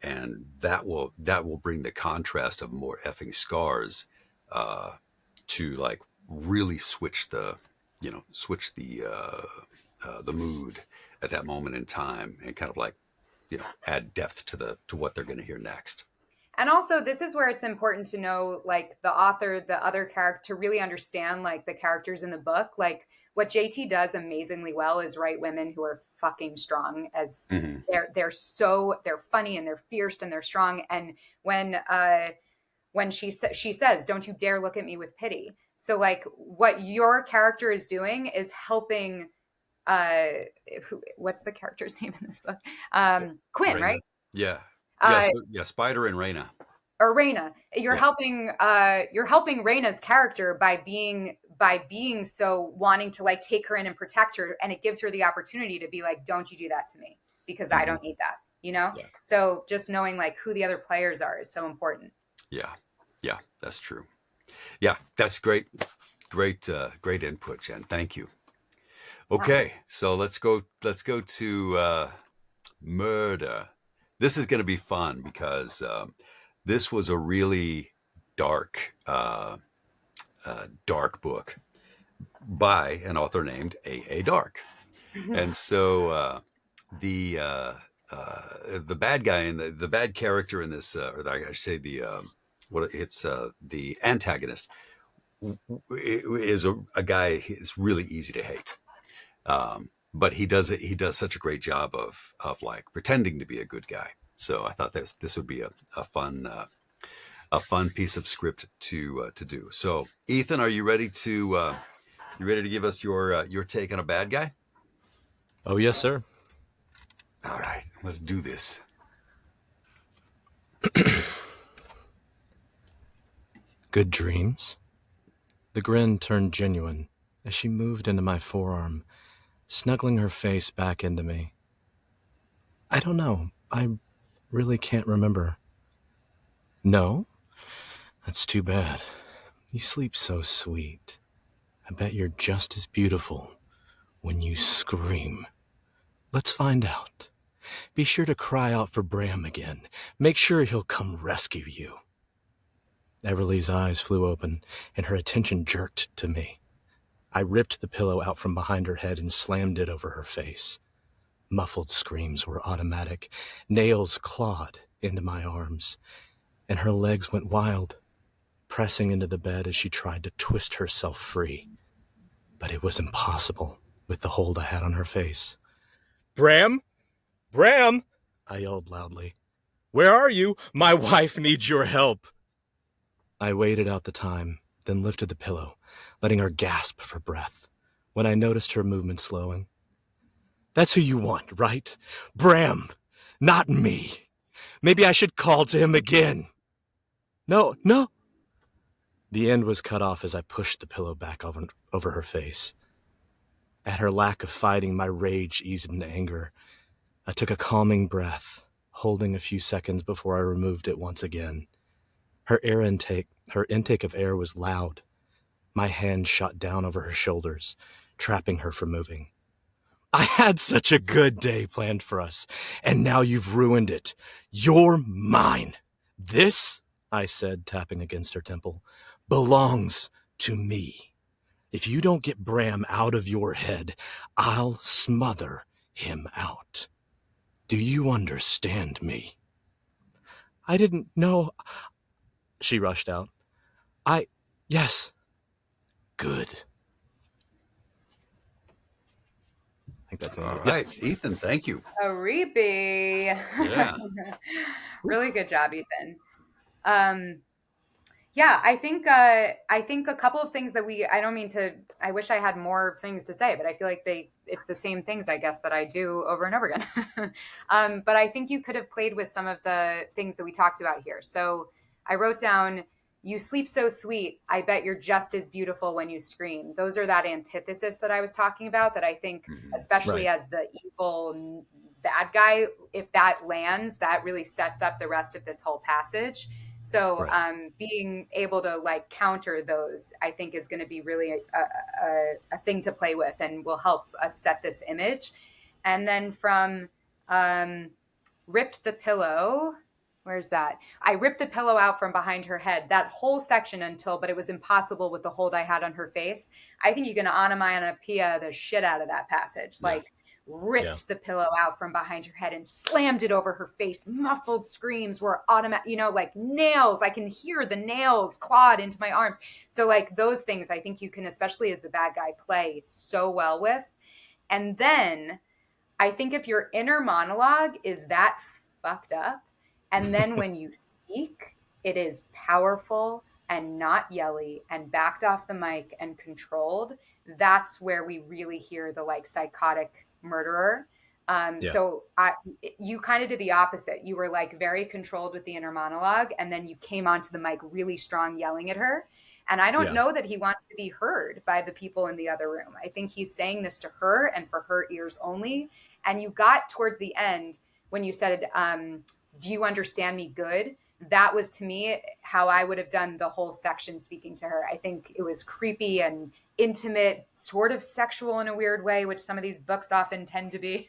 and that will bring the contrast of more effing scars uh, to like really switch the the mood at that moment in time, and kind of like add depth to what they're going to hear next. And also, this is where it's important to know, like, the author, the other character, to really understand, like, the characters in the book. Like, what JT does amazingly well is write women who are fucking strong. As Mm-hmm. they're funny and they're fierce and they're strong. And when she says, "Don't you dare look at me with pity." So, like, what your character is doing is helping. What's the character's name in this book? Quinn, Raina. right? Yeah. Uh, Spider and Raina. or Raina. You're Yeah. helping Raina's character by being so wanting to like take her in and protect her, and it gives her the opportunity to be like, "Don't you do that to me, because I don't need that," Yeah. So just knowing like who the other players are is so important. Yeah, that's true. Yeah, that's great input, Jen. Thank you. Okay, so let's go to murder. This is going to be fun because this was a really dark book by an author named A.A. Dark. And so the bad guy and the bad character in this, or I should say the antagonist is a guy. It's really easy to hate, but he does such a great job of like pretending to be a good guy. So I thought this would be a fun piece of script to do. So Ethan, are you ready to give us your take on a bad guy? Oh, yes, sir. All right, let's do this. Good dreams. The grin turned genuine as she moved into my forearm, snuggling her face back into me. I don't know. I really can't remember. No? That's too bad. You sleep so sweet. I bet you're just as beautiful when you scream. Let's find out. Be sure to cry out for Bram again. Make sure he'll come rescue you. Everly's eyes flew open, and her attention jerked to me. I ripped the pillow out from behind her head and slammed it over her face. Muffled screams were automatic. Nails clawed into my arms, and her legs went wild, pressing into the bed as she tried to twist herself free. But it was impossible with the hold I had on her face. Bram? Bram! I yelled loudly. Where are you? My wife needs your help. I waited out the time, then lifted the pillow, letting her gasp for breath, when I noticed her movement slowing. That's who you want, right? Bram, not me. Maybe I should call to him again. No. The end was cut off as I pushed the pillow back over her face. At her lack of fighting, my rage eased into anger. I took a calming breath, holding a few seconds before I removed it once again. Her intake of air was loud. My hand shot down over her shoulders, trapping her from moving. I had such a good day planned for us, and now you've ruined it. You're mine. This, I said, tapping against her temple, belongs to me. If you don't get Bram out of your head, I'll smother him out. Do you understand me? I didn't know. She rushed out. Yes. Good. I think that's it. All right, Ethan, thank you. A reapy. Yeah. Really good job, Ethan. Yeah, I think a couple of things that I wish I had more things to say, but I feel like it's the same things, I guess, that I do over and over again. But I think you could have played with some of the things that we talked about here. So I wrote down, you sleep so sweet. I bet you're just as beautiful when you scream. Those are that antithesis that I was talking about, that I think, especially as the evil bad guy, if that lands, that really sets up the rest of this whole passage. So being able to like counter those, I think, is going to be really a thing to play with and will help us set this image. And then from ripped the pillow, Where's that? I ripped the pillow out from behind her head. That whole section but it was impossible with the hold I had on her face. I think you can onomatopoeia the shit out of that passage. Yeah. Like ripped the pillow out from behind her head and slammed it over her face. Muffled screams were automatic, like nails. I can hear the nails clawed into my arms. So like those things, I think you can, especially as the bad guy, play so well with. And then I think if your inner monologue is that fucked up, and then when you speak, it is powerful and not yelly and backed off the mic and controlled, that's where we really hear the like psychotic murderer. So you kind of did the opposite. You were like very controlled with the inner monologue, and then you came onto the mic really strong, yelling at her. And I don't know that he wants to be heard by the people in the other room. I think he's saying this to her and for her ears only. And you got towards the end when you said, do you understand me good? That was to me how I would have done the whole section speaking to her. I think it was creepy and intimate, sort of sexual in a weird way, which some of these books often tend to be.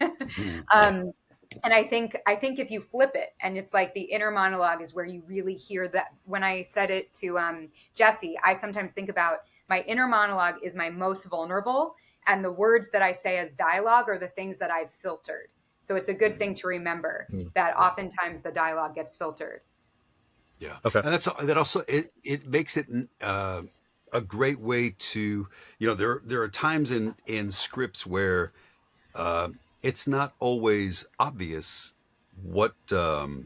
And I think if you flip it and it's like the inner monologue is where you really hear that. When I said it to Jesse, I sometimes think about my inner monologue is my most vulnerable, and the words that I say as dialogue are the things that I've filtered. So it's a good thing to remember that oftentimes the dialogue gets filtered. Yeah. Okay. And that also it makes it a great way to, there are times in scripts where it's not always obvious what the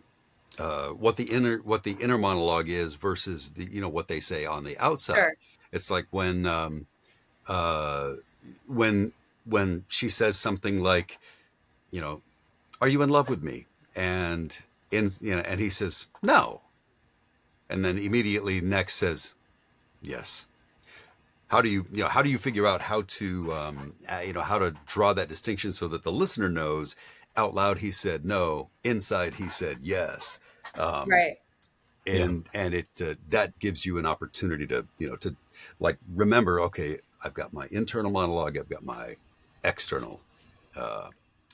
inner monologue is versus the what they say on the outside. Sure. It's like when she says something like, are you in love with me? And and he says no, and then immediately next says yes. How do you figure out how to draw that distinction so that the listener knows out loud he said no, inside he said yes, Right. and it that gives you an opportunity to like remember, okay, I've got my internal monologue, I've got my external.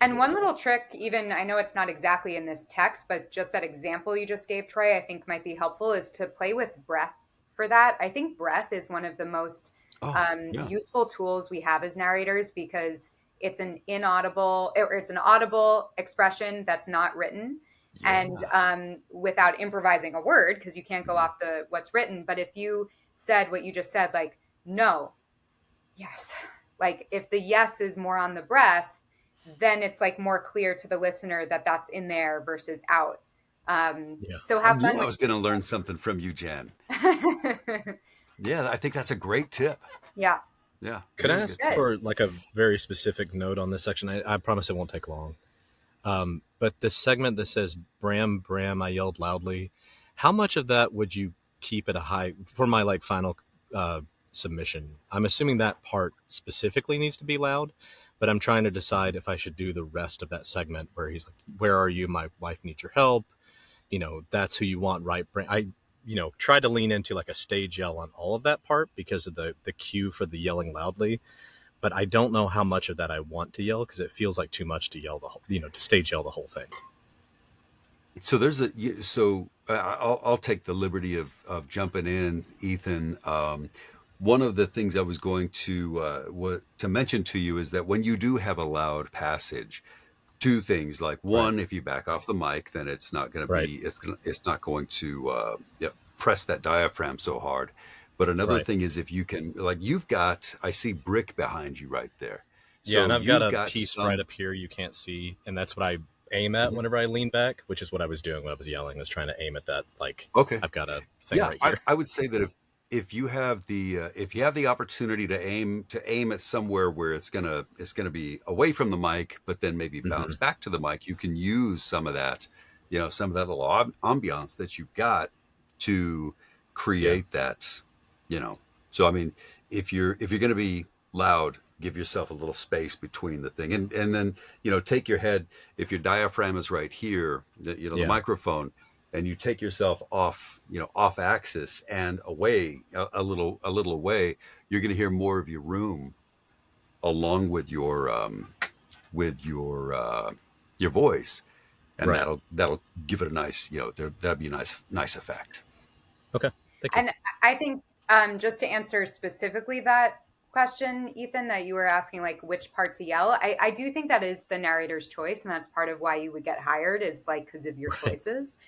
And one little trick, even I know it's not exactly in this text, but just that example you just gave, Troy, I think might be helpful, is to play with breath for that. I think breath is one of the most useful tools we have as narrators, because it's an audible expression that's not written. Yeah. And without improvising a word, because you can't go off what's written. But if you said what you just said, like, no, yes, like if the yes is more on the breath, then it's like more clear to the listener that that's in there versus out. So have fun. I was going to learn something from you, Jen. Yeah, I think that's a great tip. Yeah. Could I ask for like a very specific note on this section? I promise it won't take long. But this segment that says "Bram, Bram," I yelled loudly. How much of that would you keep at a high for my like final submission? I'm assuming that part specifically needs to be loud, but I'm trying to decide if I should do the rest of that segment where he's like, "Where are you? My wife needs your help." That's who you want, right? I tried to lean into like a stage yell on all of that part because of the cue for the yelling loudly. But I don't know how much of that I want to yell, because it feels like too much to yell the whole, to stage yell the whole thing. So I'll take the liberty of jumping in, Ethan. One of the things I was going to mention to you is that when you do have a loud passage, two things, like one, if you back off the mic, then it's not going to be, it's not going to press that diaphragm so hard. But another thing is, if you can, like, I see brick behind you right there. So and I've got a piece right up here you can't see, and that's what I aim at whenever I lean back, which is what I was doing when I was yelling. I was trying to aim at that. Like, okay, I've got a thing right here. I would say that if you have the opportunity to aim at somewhere where it's gonna be away from the mic, but then maybe bounce back to the mic, you can use some of that, some of that little ambiance that you've got to create that. So I mean, if you're going to be loud, give yourself a little space between the thing, and then take your head, if your diaphragm is right here, the microphone, and you take yourself off axis and away a little away, you're going to hear more of your room along with your voice, and Right. that'll give it a nice, that'll be a nice effect. Okay. Thank you. And I think just to answer specifically that question, Ethan, that you were asking, like which part to yell, I do think that is the narrator's choice, and that's part of why you would get hired, is like because of your Right. choices.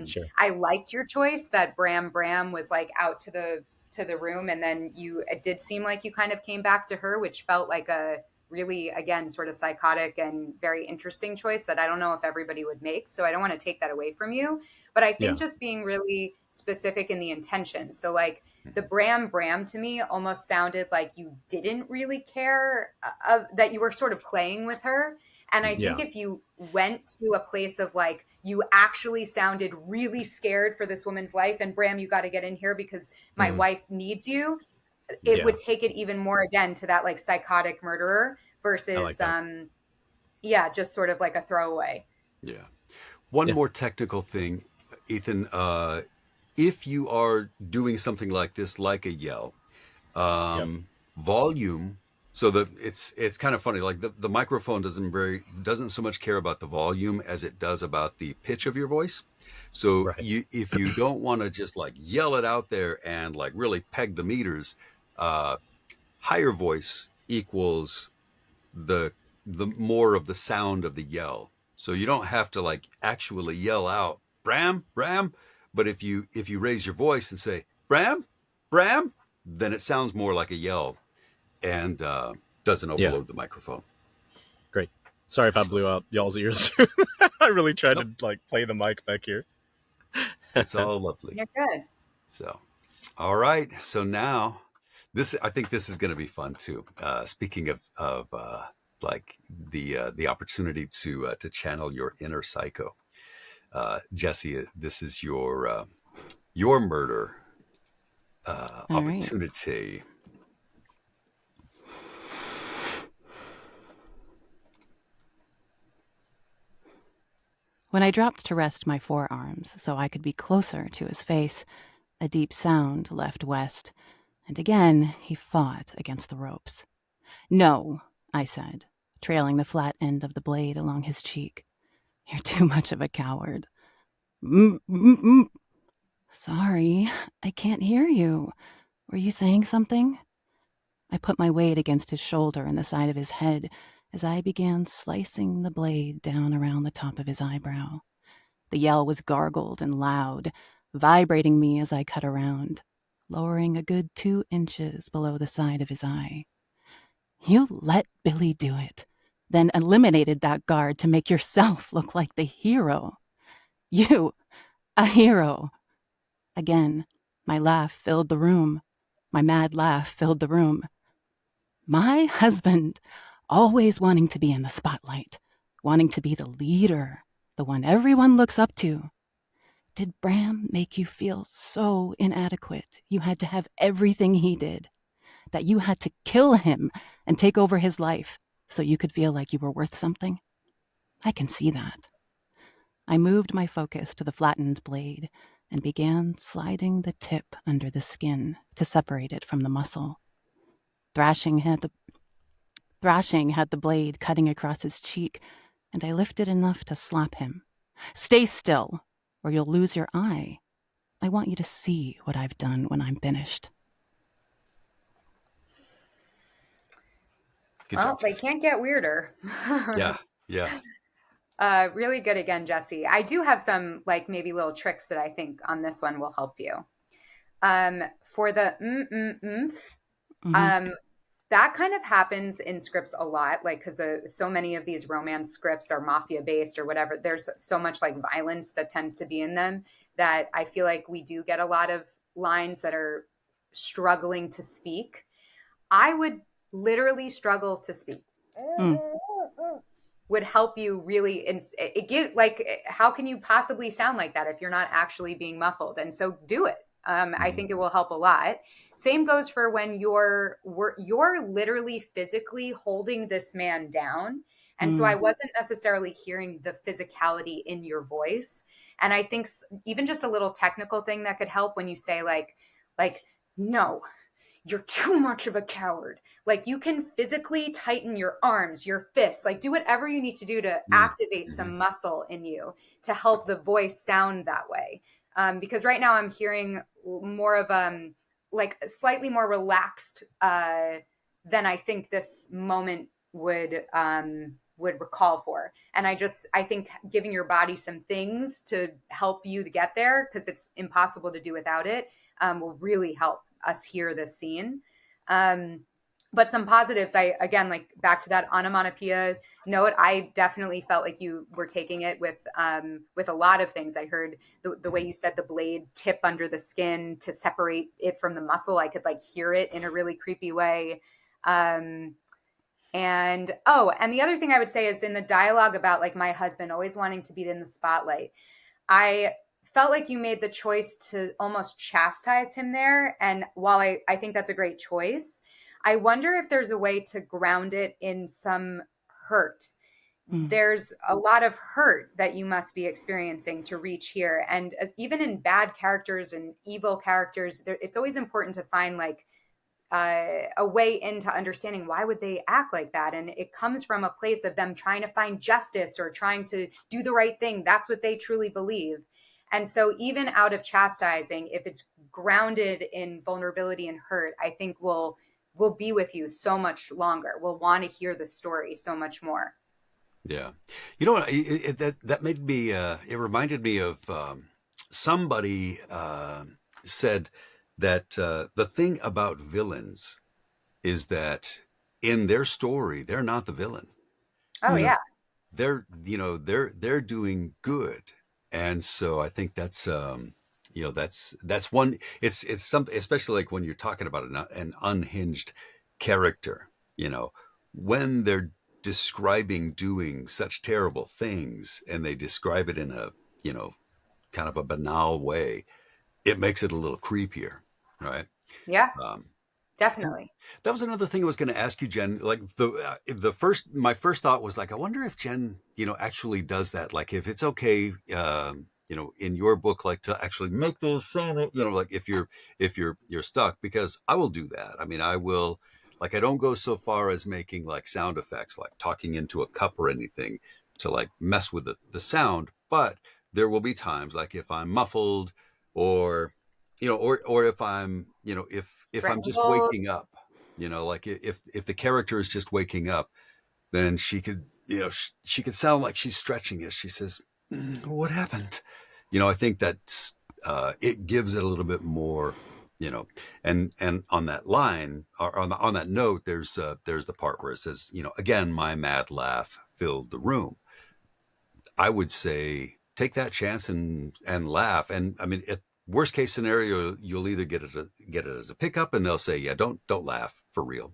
Sure. I liked your choice that Bram was like out to the room, and then it did seem like you kind of came back to her, which felt like a really, again, sort of psychotic and very interesting choice that I don't know if everybody would make. So I don't want to take that away from you. But I think Yeah. just being really specific in the intention. So like the Bram to me almost sounded like you didn't really care, that you were sort of playing with her. And I think Yeah. if you went to a place of like, you actually sounded really scared for this woman's life, and Bram, you got to get in here because my Mhm. wife needs you, it Yeah. would take it even more again to that like psychotic murderer I versus like that. just sort of like a throwaway. Yeah. One Yeah. more technical thing, Ethan. If you are doing something like this, like a yell, Yep. volume. So it's kind of funny. Like the microphone doesn't so much care about the volume as it does about the pitch of your voice. So Right. if you don't want to just like yell it out there and like really peg the meters, higher voice equals the more of the sound of the yell. So you don't have to like actually yell out Bram, Bram, but if you raise your voice and say Bram, Bram, then it sounds more like a yell and doesn't Yeah. overload the microphone. Great. Sorry if I blew out y'all's ears. I really tried Nope. to like play the mic back here. It's all lovely. You're good. So, all right. So now, I think this is going to be fun too. Speaking of like the opportunity to channel your inner psycho, Jesse, this is your murder All right. opportunity. When I dropped to rest my forearms so I could be closer to his face, a deep sound left west, and again he fought against the ropes. No, I said, trailing the flat end of the blade along his cheek. You're too much of a coward. Mm. Sorry, I can't hear you. Were you saying something? I put my weight against his shoulder and the side of his head as I began slicing the blade down around the top of his eyebrow. The yell was gargled and loud, vibrating me as I cut around, lowering a good 2 inches below the side of his eye. You let Billy do it, then eliminated that guard to make yourself look like the hero. You, a hero. Again, my laugh filled the room. My mad laugh filled the room. My husband, always wanting to be in the spotlight, wanting to be the leader, the one everyone looks up to. Did Bram make you feel so inadequate you had to have everything he did? That you had to kill him and take over his life so you could feel like you were worth something? I can see that. I moved my focus to the flattened blade and began sliding the tip under the skin to separate it from the muscle. Thrashing had the blade cutting across his cheek, and I lifted enough to slap him. Stay still, or you'll lose your eye. I want you to see what I've done when I'm finished. Good Well, job, they Jesse. can't get weirder. Yeah. Really good again, Jesse. I do have some like maybe little tricks that I think on this one will help you. For the Mhm. that kind of happens in scripts a lot, like because so many of these romance scripts are mafia based or whatever. There's so much like violence that tends to be in them that I feel like we do get a lot of lines that are struggling to speak. I would literally struggle to speak. Mm. Would help you really. It give like, how can you possibly sound like that if you're not actually being muffled? And so do it. I think it will help a lot. Same goes for when you're literally physically holding this man down. And so I wasn't necessarily hearing the physicality in your voice. And I think even just a little technical thing that could help when you say like, no, you're too much of a coward. Like, you can physically tighten your arms, your fists, like do whatever you need to do to activate some muscle in you to help the voice sound that way. Because right now I'm hearing more of like slightly more relaxed than I think this moment would recall for. And I think giving your body some things to help you to get there, because it's impossible to do without it, will really help us hear this scene. But some positives, again, like back to that onomatopoeia note, I definitely felt like you were taking it with a lot of things. I heard the way you said the blade tip under the skin to separate it from the muscle. I could like hear it in a really creepy way. And the other thing I would say is in the dialogue about like my husband always wanting to be in the spotlight, I felt like you made the choice to almost chastise him there. And while I think that's a great choice, I wonder if there's a way to ground it in some hurt. There's a lot of hurt that you must be experiencing to reach here. And even in bad characters and evil characters, it's always important to find like a way into understanding why would they act like that. And it comes from a place of them trying to find justice or trying to do the right thing. That's what they truly believe. And so even out of chastising, if it's grounded in vulnerability and hurt, I think we'll be with you so much longer. We'll want to hear the story so much more. Yeah. You know what? That made me, it reminded me of somebody said that the thing about villains is that in their story, they're not the villain. Oh, yeah. They're doing good. And so I think that's, that's one, it's something, especially like when you're talking about an unhinged character, when they're describing doing such terrible things and they describe it in a, kind of a banal way, it makes it a little creepier. Right. Yeah, definitely. That was another thing I was going to ask you, Jen. Like my first thought was like, I wonder if Jen, actually does that. Like if it's okay, in your book, like to actually make those sound, like if you're stuck, because I will do that. I mean, I will, like, I don't go so far as making like sound effects, like talking into a cup or anything to like mess with the sound. But there will be times like if I'm muffled or if I'm, if I'm just waking up, like if the character is just waking up, then she could, she could sound like she's stretching as she says, what happened? I think that it gives it a little bit more, and on that line or on that note, there's the part where it says, again, my mad laugh filled the room. I would say take that chance and laugh. And I mean, worst case scenario, you'll either get it as a pickup and they'll say, yeah, don't laugh for real,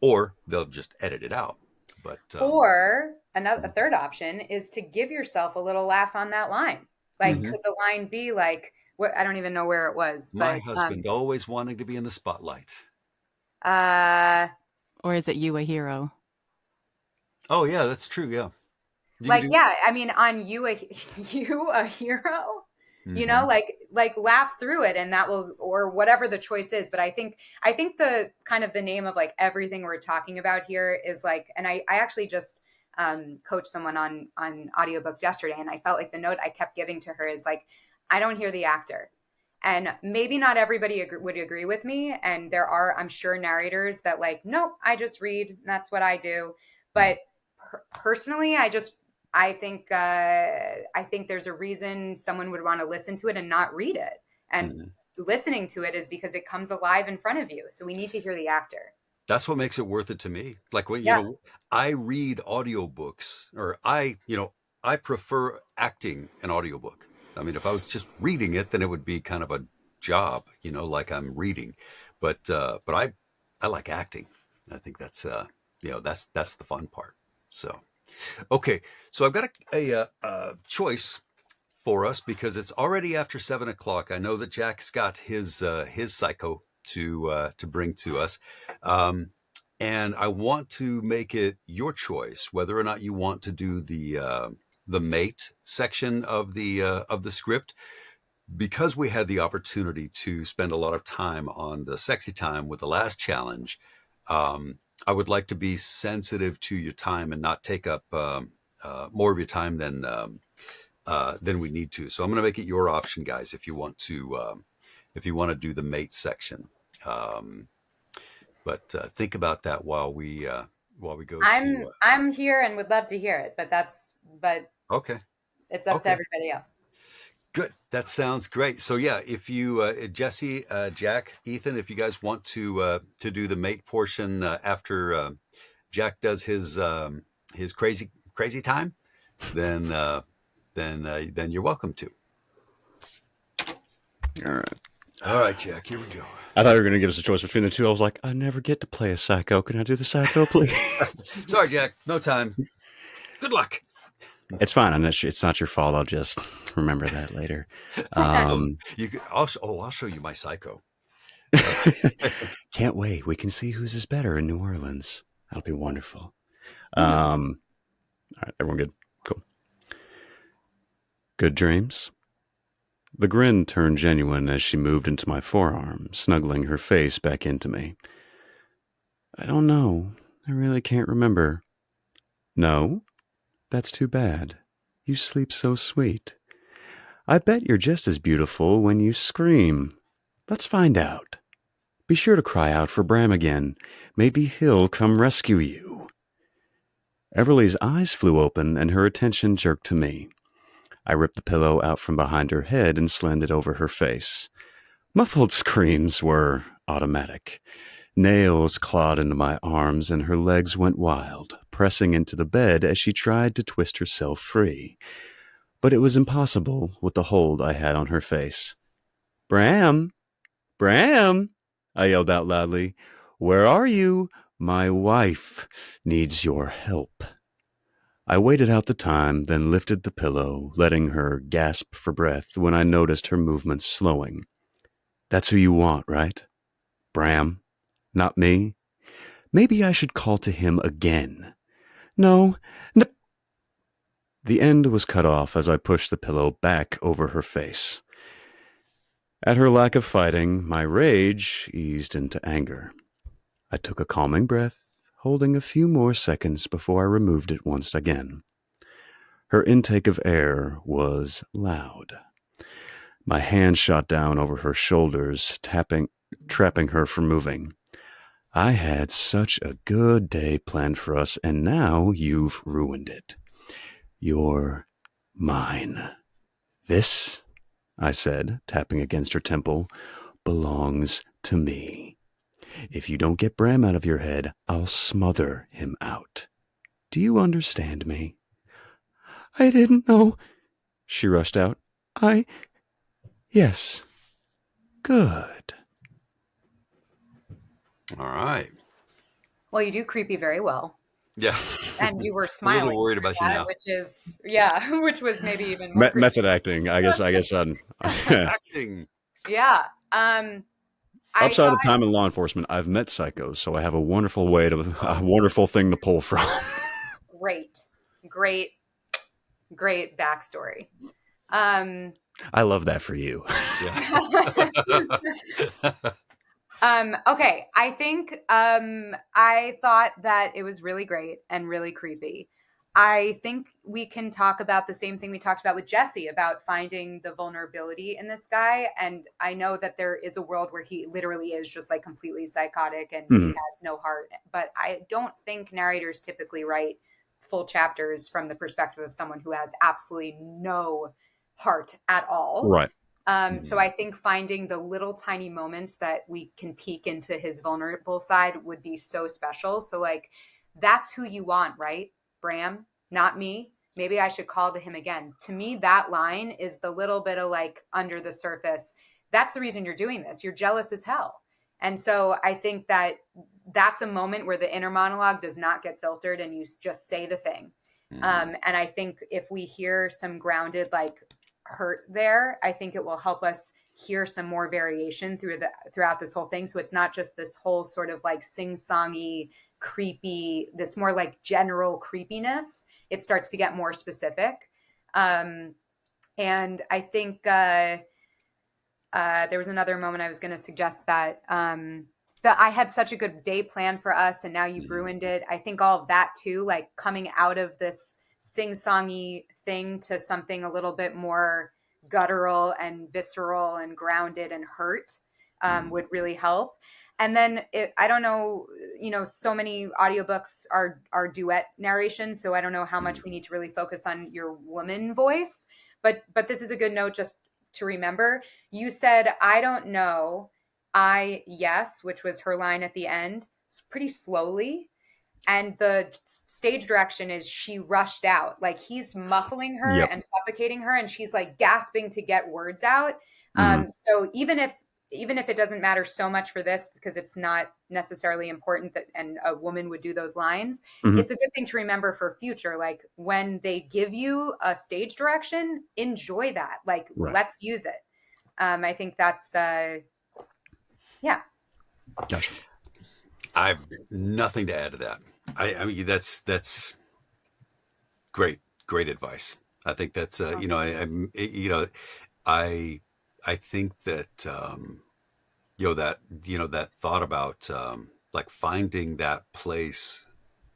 or they'll just edit it out. But or a third option is to give yourself a little laugh on that line. Like, could the line be like, what? I don't even know where it was. My husband always wanting to be in the spotlight. Or is it you a hero? Oh yeah, that's true. Yeah. I mean, on you a hero. Like laugh through it, and that will, or whatever the choice is. But I think the kind of the name of like everything we're talking about here is like, and I actually just coached someone on audiobooks yesterday, and I felt like the note I kept giving to her is like, I don't hear the actor. And maybe not everybody would agree with me. And there are, I'm sure, narrators that like, nope, I just read. That's what I do. But personally, I think there's a reason someone would want to listen to it and not read it. And listening to it is because it comes alive in front of you. So we need to hear the actor. That's what makes it worth it to me. Like when, I read audiobooks, or I prefer acting an audiobook. I mean, if I was just reading it, then it would be kind of a job, like I'm reading. But I like acting. I think that's that's the fun part. So. Okay, so I've got a choice for us because it's already after 7:00. I know that Jack's got his psycho to bring to us, and I want to make it your choice whether or not you want to do the mate section of the script, because we had the opportunity to spend a lot of time on the sexy time with the last challenge, I would like to be sensitive to your time and not take up more of your time than we need to. So I'm going to make it your option, guys, if you want to do the mate section. But think about that while we go to. I'm here and would love to hear it, but Okay. it's up to Okay. everybody else. Good. That sounds great. So yeah, if you, Jesse, Jack, Ethan, if you guys want to do the mate portion after Jack does his crazy time, then you're welcome to. All right. All right, Jack. Here we go. I thought you were going to give us a choice between the two. I was like, I never get to play a psycho. Can I do the psycho, please? Sorry, Jack. No time. Good luck. It's fine. It's not your fault. I'll just remember that later. I'll show you my psycho. Can't wait. We can see whose is better in New Orleans. That'll be wonderful. Yeah. All right, everyone good? Cool. Good dreams? The grin turned genuine as she moved into my forearm, snuggling her face back into me. I don't know. I really can't remember. No? That's too bad. You sleep so sweet. I bet you're just as beautiful when you scream. Let's find out. Be sure to cry out for Bram again. Maybe he'll come rescue you. Everly's eyes flew open and her attention jerked to me. I ripped the pillow out from behind her head and slammed it over her face. Muffled screams were automatic. Nails clawed into my arms and her legs went wild, pressing into the bed as she tried to twist herself free. But it was impossible with the hold I had on her face. Bram! Bram! I yelled out loudly. Where are you? My wife needs your help. I waited out the time, then lifted the pillow, letting her gasp for breath when I noticed her movements slowing. That's who you want, right? Bram? Not me? Maybe I should call to him again. No. The end was cut off as I pushed the pillow back over her face. At her lack of fighting, my rage eased into anger. I took a calming breath, holding a few more seconds before I removed it once again. Her intake of air was loud. My hand shot down over her shoulders, trapping her from moving. I had such a good day planned for us, and now you've ruined it. You're mine. This, I said, tapping against her temple, belongs to me. If you don't get Bram out of your head, I'll smother him out. Do you understand me? I didn't know, she rushed out. Yes. Good. All right. Well, you do creepy very well. Yeah. And you were I'm a smiling. little worried about you now. Which was maybe even more Method acting. I guess. Acting. Yeah. Outside of time in law enforcement, I've met psychos, so I have a wonderful thing to pull from. Great backstory. I love that for you. Yeah. Okay. I think I thought that it was really great and really creepy. I think we can talk about the same thing we talked about with Jesse about finding the vulnerability in this guy. And I know that there is a world where he literally is just like completely psychotic and he has no heart. But I don't think narrators typically write full chapters from the perspective of someone who has absolutely no heart at all. Right. So I think finding the little tiny moments that we can peek into his vulnerable side would be so special. So like, that's who you want, right? Bram, not me. Maybe I should call to him again. To me, that line is the little bit of like under the surface. That's the reason you're doing this. You're jealous as hell. And so I think that that's a moment where the inner monologue does not get filtered and you just say the thing. And I think if we hear some grounded like hurt there, I think it will help us hear some more variation throughout this whole thing. So it's not just this whole sort of like sing-songy, creepy, this more like general creepiness. It starts to get more specific. And I think there was another moment I was going to suggest that that I had such a good day planned for us, and now you've ruined it. I think all of that too, like coming out of this sing-songy thing to something a little bit more guttural and visceral and grounded and hurt would really help. And then I don't know, so many audiobooks are duet narration, so I don't know how much we need to really focus on your woman voice, but this is a good note just to remember. You said, I don't know, yes, which was her line at the end, pretty slowly. And the stage direction is she rushed out. Like he's muffling her Yep. and suffocating her, and she's like gasping to get words out. So even if it doesn't matter so much for this, because it's not necessarily important that and a woman would do those lines, it's a good thing to remember for future. Like when they give you a stage direction, enjoy that. Like Right. let's use it. I think that's yeah. Gotcha. I have nothing to add to that. I mean, that's great advice. I think that's I think that that thought about like finding that place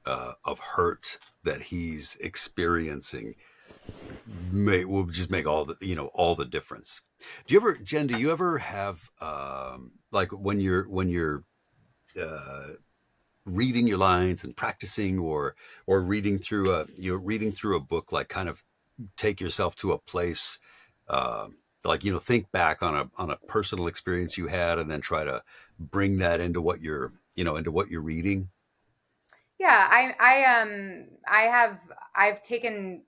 of hurt that he's experiencing will just make all the difference. Jen, do you ever have like when you're reading your lines and practicing or reading through a book, like kind of take yourself to a place, like, think back on a personal experience you had and then try to bring that into what you're reading? Yeah, I've taken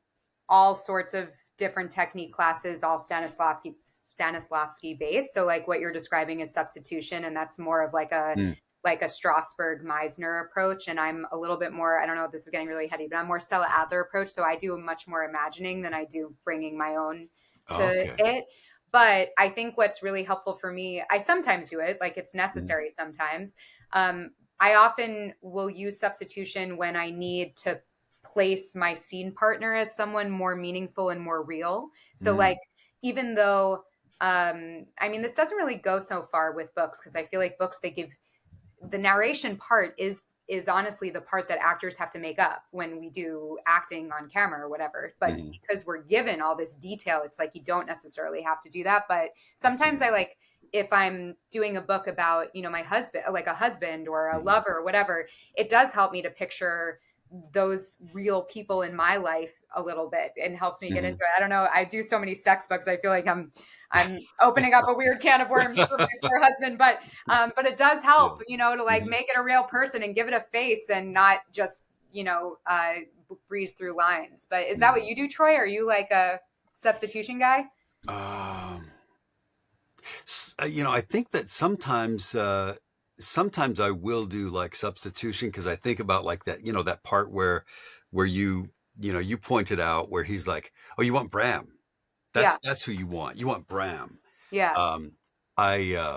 all sorts of different technique classes, all Stanislavski based. So like what you're describing is substitution, and that's more of like a Strasberg Meisner approach. And I'm a little bit more, I don't know if this is getting really heady, but I'm more Stella Adler approach. So I do much more imagining than I do bringing my own to it. But I think what's really helpful for me, I sometimes do it, like it's necessary sometimes. I often will use substitution when I need to place my scene partner as someone more meaningful and more real. So like, even though, I mean, this doesn't really go so far with books, because I feel like books, they give the narration part is honestly the part that actors have to make up when we do acting on camera or whatever. But because we're given all this detail, it's like you don't necessarily have to do that. But sometimes I like, if I'm doing a book about, my husband, like a husband or a lover or whatever, it does help me to picture those real people in my life a little bit and helps me get into it. I don't know. I do so many sex books. I feel like I'm opening up a weird can of worms for my poor husband, but it does help, to like make it a real person and give it a face and not just, breeze through lines. But is that what you do, Troy? Are you like a substitution guy? I think that sometimes I will do like substitution, because I think about like that, that part where you pointed out where he's like, oh, you want Bram. That's who you want. You want Bram. Yeah. I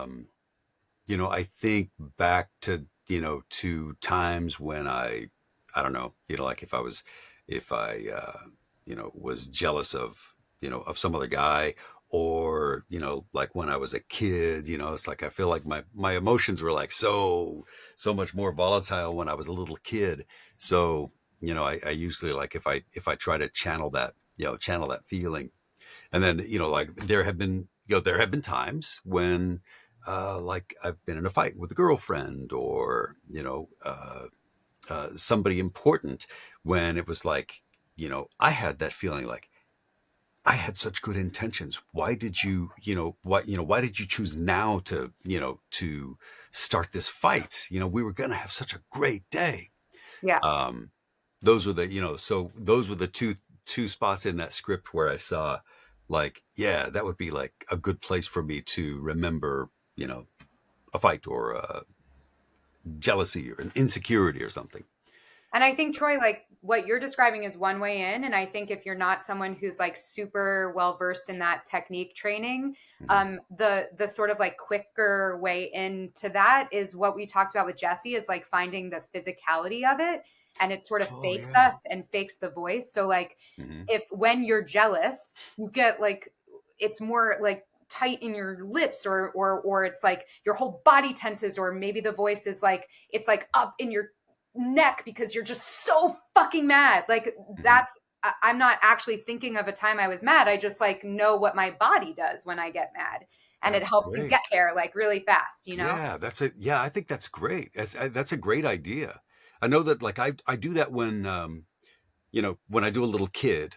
think back to, to times when I don't know, like if I was jealous of some other guy, or, like when I was a kid, it's like, I feel like my emotions were like so much more volatile when I was a little kid. So, I usually, like, if I try to channel that feeling, and then, like there have been times when, like I've been in a fight with a girlfriend, or, somebody important, when it was like, I had that feeling like, I had such good intentions. Why did you choose now to start this fight? We were going to have such a great day. Yeah. Those were the two spots in that script where I saw, like, yeah, that would be like a good place for me to remember, a fight or a jealousy or an insecurity or something. And I think, Troy, like what you're describing is one way in. And I think if you're not someone who's like super well versed in that technique training, the sort of like quicker way into that is what we talked about with Jesse, is like finding the physicality of it. And it sort of fakes us and fakes the voice. So like if when you're jealous, you get like, it's more like tight in your lips, or it's like your whole body tenses, or maybe the voice is like, it's like up in your neck because you're just so fucking mad. Like I'm not actually thinking of a time I was mad. I just like know what my body does when I get mad. And it helps you get there like really fast, you know? Yeah, I think that's great. That's a great idea. I know that like I do that when, when I do a little kid's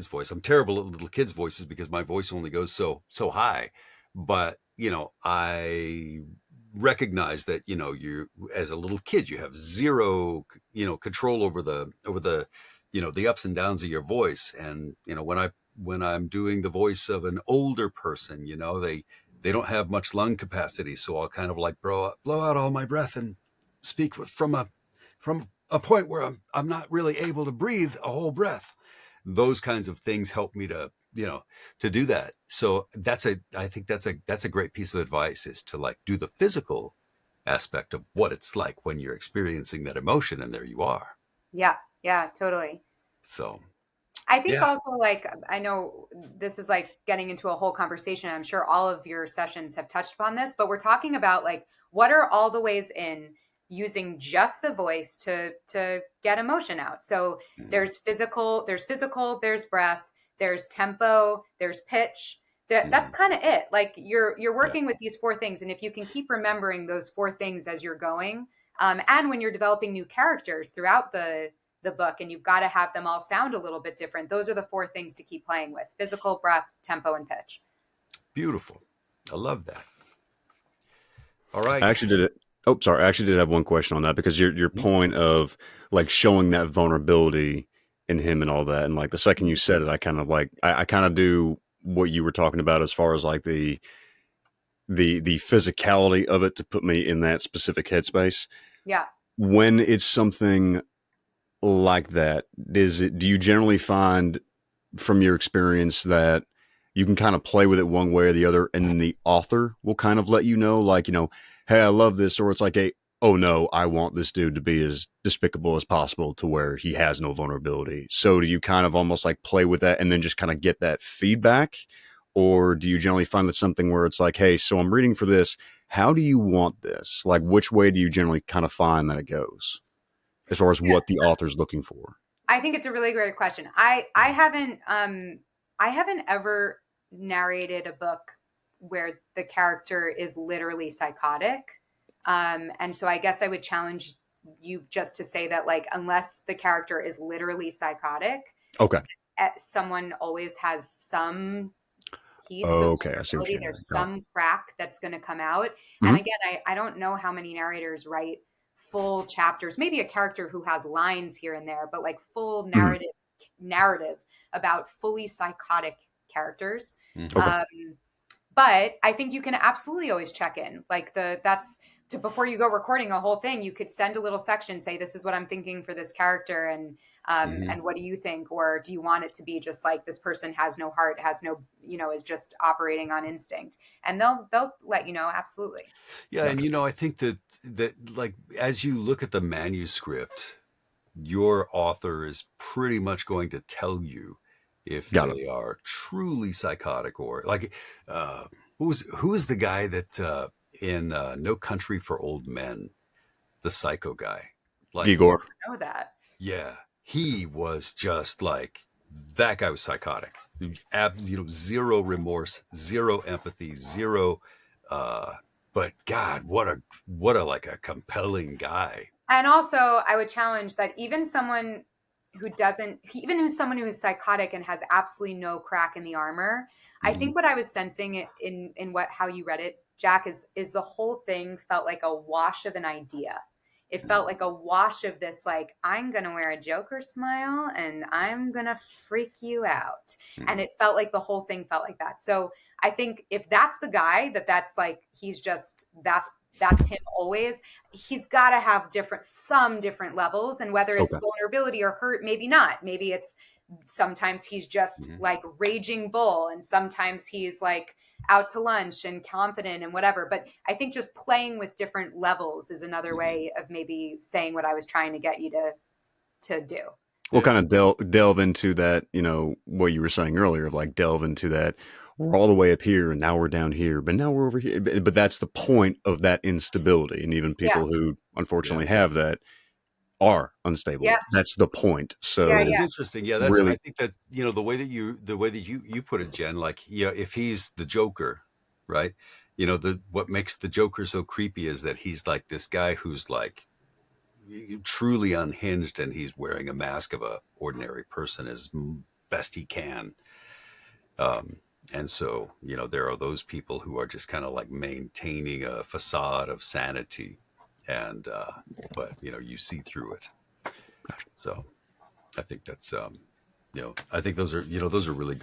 voice. I'm terrible at little kids' voices because my voice only goes so high. But, I recognize that, you as a little kid, you have zero, control over the, the ups and downs of your voice. And, when I'm doing the voice of an older person, they don't have much lung capacity. So I'll kind of like blow out all my breath and speak from a point where I'm not really able to breathe a whole breath. Those kinds of things help me to, to do that. So I think that's a great piece of advice, is to like do the physical aspect of what it's like when you're experiencing that emotion, and there you are. Yeah, totally. So I think also, like, I know this is like getting into a whole conversation. I'm sure all of your sessions have touched upon this, but we're talking about like, what are all the ways in using just the voice to get emotion out? So there's physical, there's breath, there's tempo, there's pitch. That's kind of it. Like you're working with these 4 things. And if you can keep remembering those 4 things as you're going, and when you're developing new characters throughout the book, and you've got to have them all sound a little bit different, those are the 4 things to keep playing with: physical, breath, tempo, and pitch. Beautiful. I love that. All right. I actually did have one question on that, because your point of like showing that vulnerability in him and all that, and like the second you said it, I kind of like I kind of do what you were talking about as far as like the physicality of it to put me in that specific headspace. Yeah. When it's something like that, do you generally find from your experience that you can kind of play with it one way or the other, and then the author will kind of let you know, like, hey, I love this, or it's like oh no, I want this dude to be as despicable as possible to where he has no vulnerability. So do you kind of almost like play with that and then just kind of get that feedback? Or do you generally find that something where it's like, hey, so I'm reading for this, how do you want this? Like, which way do you generally kind of find that it goes as far as what the author's looking for? I think it's a really great question. I haven't ever narrated a book where the character is literally psychotic. And so I guess I would challenge you just to say that, like, unless the character is literally psychotic, okay, someone always has some piece okay, of I see what you're there's saying. some crack that's going to come out. Mm-hmm. And again, I don't know how many narrators write full chapters, maybe a character who has lines here and there, but like full narrative about fully psychotic characters. Okay. But I think you can absolutely always check in. Like before you go recording a whole thing, you could send a little section, say, this is what I'm thinking for this character. And what do you think? Or do you want it to be just like, this person has no heart, has no, is just operating on instinct? And they'll let you know. Absolutely. Yeah. And, I think that like, as you look at the manuscript, your author is pretty much going to tell you if they are truly psychotic, or like, who was the guy that, in No Country for Old Men, the psycho guy, like Igor. I know that. Yeah, he was just like, that guy was psychotic. Zero remorse, zero empathy, zero. But God, what a like a compelling guy. And also, I would challenge that even someone who is psychotic and has absolutely no crack in the armor. I think what I was sensing in how you read it, Jack, is the whole thing felt like a wash of an idea. It felt like a wash of this, like, I'm going to wear a Joker smile and I'm going to freak you out. And it felt like the whole thing felt like that. So I think if that's the guy, that's like, that's him always, he's got to have some different levels. And whether it's vulnerability or hurt, maybe not. Maybe it's sometimes he's just like raging bull, and sometimes he's like out to lunch and confident and whatever. But I think just playing with different levels is another way of maybe saying what I was trying to get you to do. We'll kind of delve into that, what you were saying earlier, of like delve into that. we're all the way up here and now we're down here, but now we're over here. But that's the point of that instability. And even Yeah. people who unfortunately have that are unstable. Yeah. That's the point. So Yeah, It is yeah. interesting. Yeah, that's. I really, think that the way that you put it, Jen. Like, if he's the Joker, right? What makes the Joker so creepy is that he's like this guy who's like truly unhinged, and he's wearing a mask of a ordinary person as best he can. And so, there are those people who are just kind of like maintaining a facade of sanity, and but you see through it. So I think that's I think those are really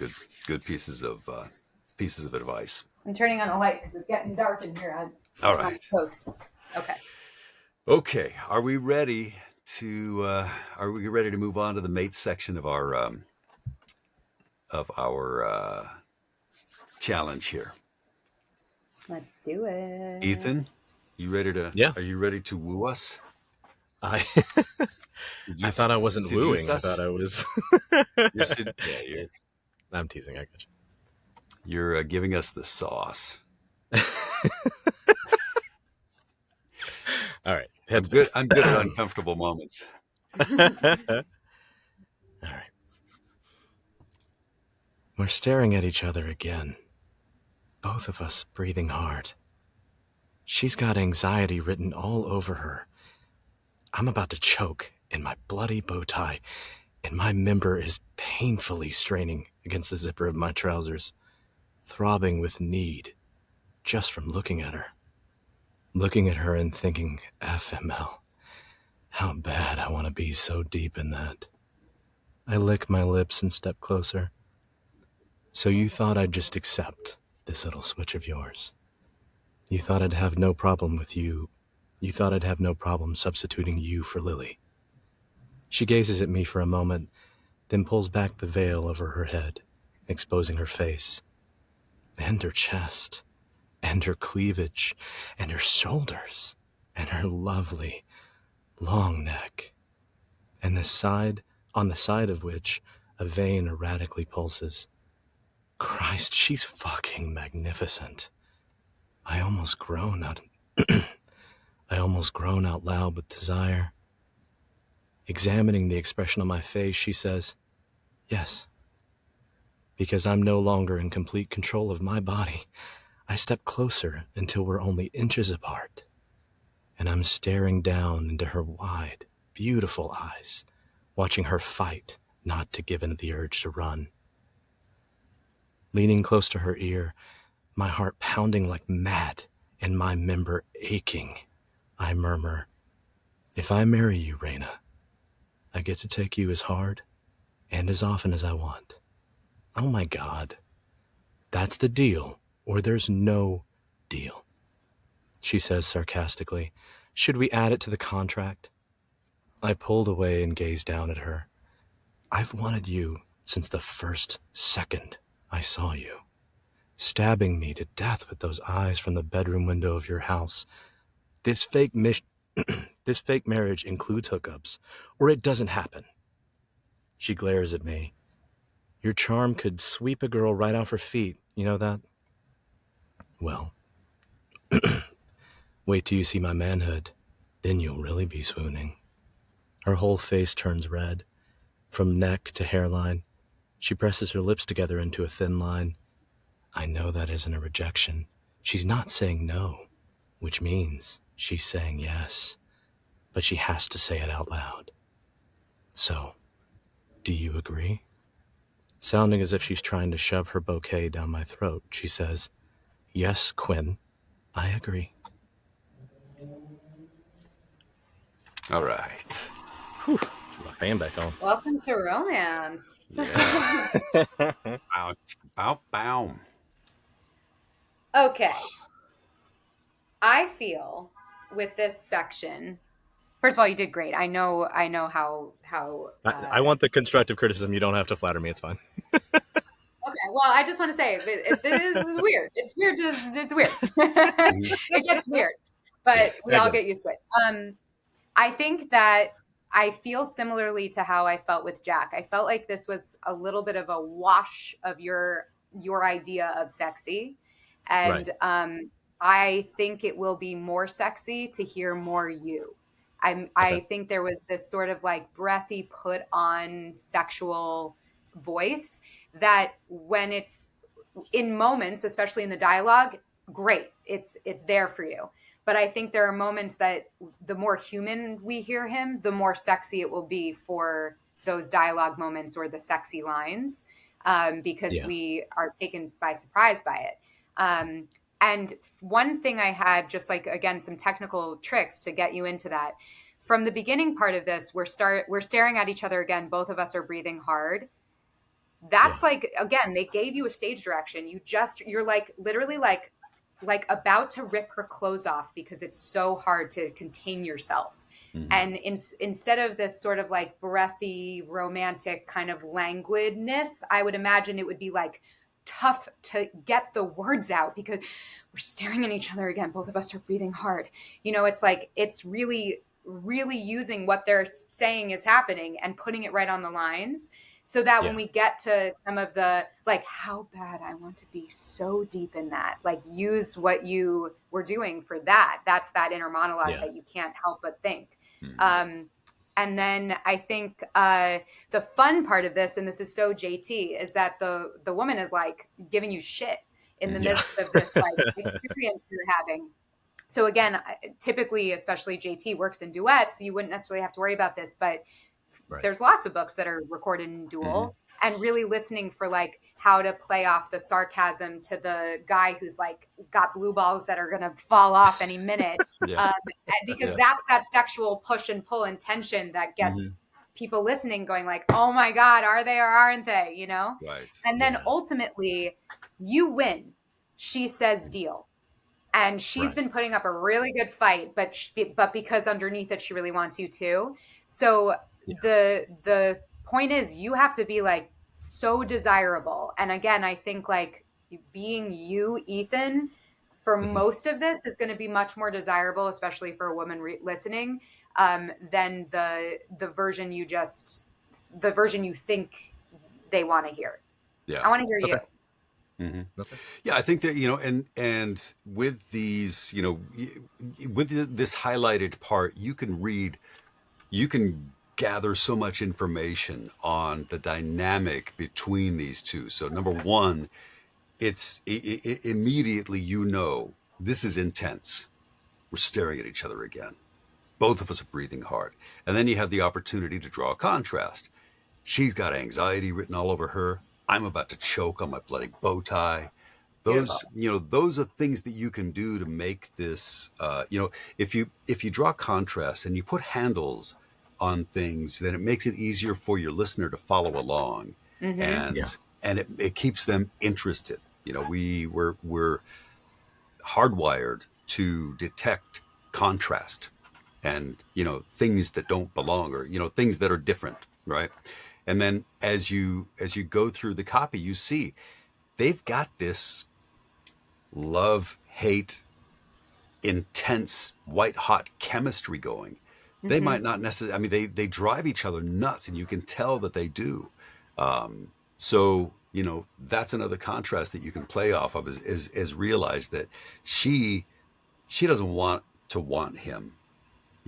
good pieces of advice. I'm turning on a light because it's getting dark in here on All the right. coast. Okay. Are we ready to move on to the mate section of our challenge here? Let's do it. Ethan, you ready to? Yeah. Are you ready to woo us? I Did you I thought I wasn't wooing. seduce I us? thought I was. I'm teasing. I got you. You're giving us the sauce. All right. I'm good at uncomfortable moments. All right. We're staring at each other again. Both of us breathing hard. She's got anxiety written all over her. I'm about to choke in my bloody bow tie, and my member is painfully straining against the zipper of my trousers, throbbing with need just from looking at her. Looking at her and thinking, FML, how bad I want to be so deep in that. I lick my lips and step closer. So you thought I'd just accept this little switch of yours. You thought I'd have no problem with you. You thought I'd have no problem substituting you for Lily. She gazes at me for a moment, then pulls back the veil over her head, exposing her face, and her chest, and her cleavage, and her shoulders, and her lovely, long neck, and on the side of which a vein erratically pulses. Christ, she's fucking magnificent. I almost groan out loud with desire. Examining the expression on my face, she says, yes. Because I'm no longer in complete control of my body, I step closer until we're only inches apart, and I'm staring down into her wide, beautiful eyes, watching her fight not to give in to the urge to run. Leaning close to her ear, my heart pounding like mad and my member aching, I murmur, if I marry you, Raina, I get to take you as hard and as often as I want. Oh my God. That's the deal, or there's no deal. She says sarcastically, should we add it to the contract? I pulled away and gazed down at her. I've wanted you since the first second I saw you, stabbing me to death with those eyes from the bedroom window of your house. This fake marriage includes hookups, or it doesn't happen. She glares at me. Your charm could sweep a girl right off her feet, you know that? Well, wait till you see my manhood, then you'll really be swooning. Her whole face turns red. From neck to hairline, she presses her lips together into a thin line. I know that isn't a rejection. She's not saying no, which means she's saying yes, but she has to say it out loud. So, do you agree? Sounding as if she's trying to shove her bouquet down my throat, she says, yes, Quinn, I agree. All right. Whew, my fan back on. Welcome to romance. Yeah. Bow, bow. Okay. I feel with this section, first of all, you did great. I know how. I want the constructive criticism. You don't have to flatter me. It's fine. Okay, well, I just want to say this is weird. It's weird. It's weird. It gets weird, but we all get used to it. I think that I feel similarly to how I felt with Jack. I felt like this was a little bit of a wash of your your idea of sexy. Right. And I think it will be more sexy to hear more you. Okay. I think there was this sort of like breathy put on sexual voice that when it's in moments, especially in the dialogue, great. It's there for you. But I think there are moments that the more human we hear him, the more sexy it will be for those dialogue moments or the sexy lines, because Yeah. we are taken by surprise by it. And one thing I had, just like again, some technical tricks to get you into that. From the beginning part of this, we're staring at each other again. Both of us are breathing hard. Yeah. That's like, again, they gave you a stage direction. You're like literally like about to rip her clothes off because it's so hard to contain yourself. Mhm. And instead of this sort of like breathy, romantic kind of languidness, I would imagine it would be like tough to get the words out because we're staring at each other again. Both of us are breathing hard. It's like, it's really, really using what they're saying is happening and putting it right on the lines so that when Yeah. we get to some of the, like, how bad I want to be so deep in that, like, use what you were doing for that. That's that inner monologue Yeah. that you can't help but think. Mhm. And then I think the fun part of this, and this is so JT, is that the woman is like giving you shit in the Mhm. Yeah. midst of this like experience you're having. So again, typically, especially JT works in duets, so you wouldn't necessarily have to worry about this, but Right. there's lots of books that are recorded in dual, and really listening for like how to play off the sarcasm to the guy who's like got blue balls that are going to fall off any minute. Yeah. Because Yeah. that's that sexual push and pull and tension that Mhm. gets people listening going like, oh my God, are they or aren't they? Right. And then Yeah. ultimately you win. She says deal. And she's Right. been putting up a really good fight, but because underneath it, she really wants you too. So Yeah. the point is, you have to be like so desirable. And again, I think like being you, Ethan, for Mhm. most of this is going to be much more desirable, especially for a woman listening, than the version the version you think they want to hear. Yeah. I want to hear Okay. you. hmm Okay. Yeah, I think that and with these, with this highlighted part, you can gather so much information on the dynamic between these two. So number one, it's immediately this is intense. We're staring at each other again. Both of us are breathing hard, and then you have the opportunity to draw a contrast. She's got anxiety written all over her. I'm about to choke on my bloody bow tie. Beautiful. Those are things that you can do to make this, if you draw contrast and you put handles on things, then it makes it easier for your listener to follow along, Mm-hmm. Yeah. and it keeps them interested. We're hardwired to detect contrast and things that don't belong, or things that are different, right? And then as you go through the copy, you see they've got this love hate intense white hot chemistry going. They Mm-hmm. might not necessarily, I mean, they drive each other nuts, and you can tell that they do. So that's another contrast that you can play off of, is realize that she doesn't want him,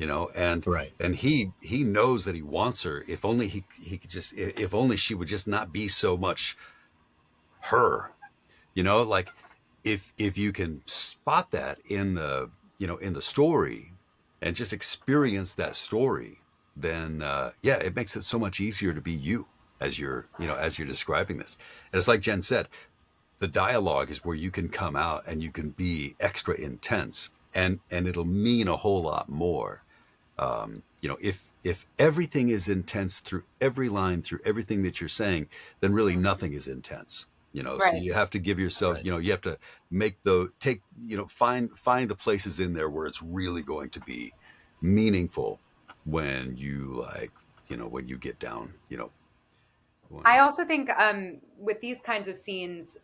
and Right. he knows that he wants her. If only he could just, if only she would just not be so much her, like, if you can spot that in the story and just experience that story, then yeah, it makes it so much easier to be you as you're describing this. And it's like Jen said, the dialogue is where you can come out and you can be extra intense, and it'll mean a whole lot more. If everything is intense through every line, through everything that you're saying, then really nothing is intense. So Right. you have to give yourself, Right. you have to make the take, find the places in there where it's really going to be meaningful when you when you get down, I when, also think with these kinds of scenes,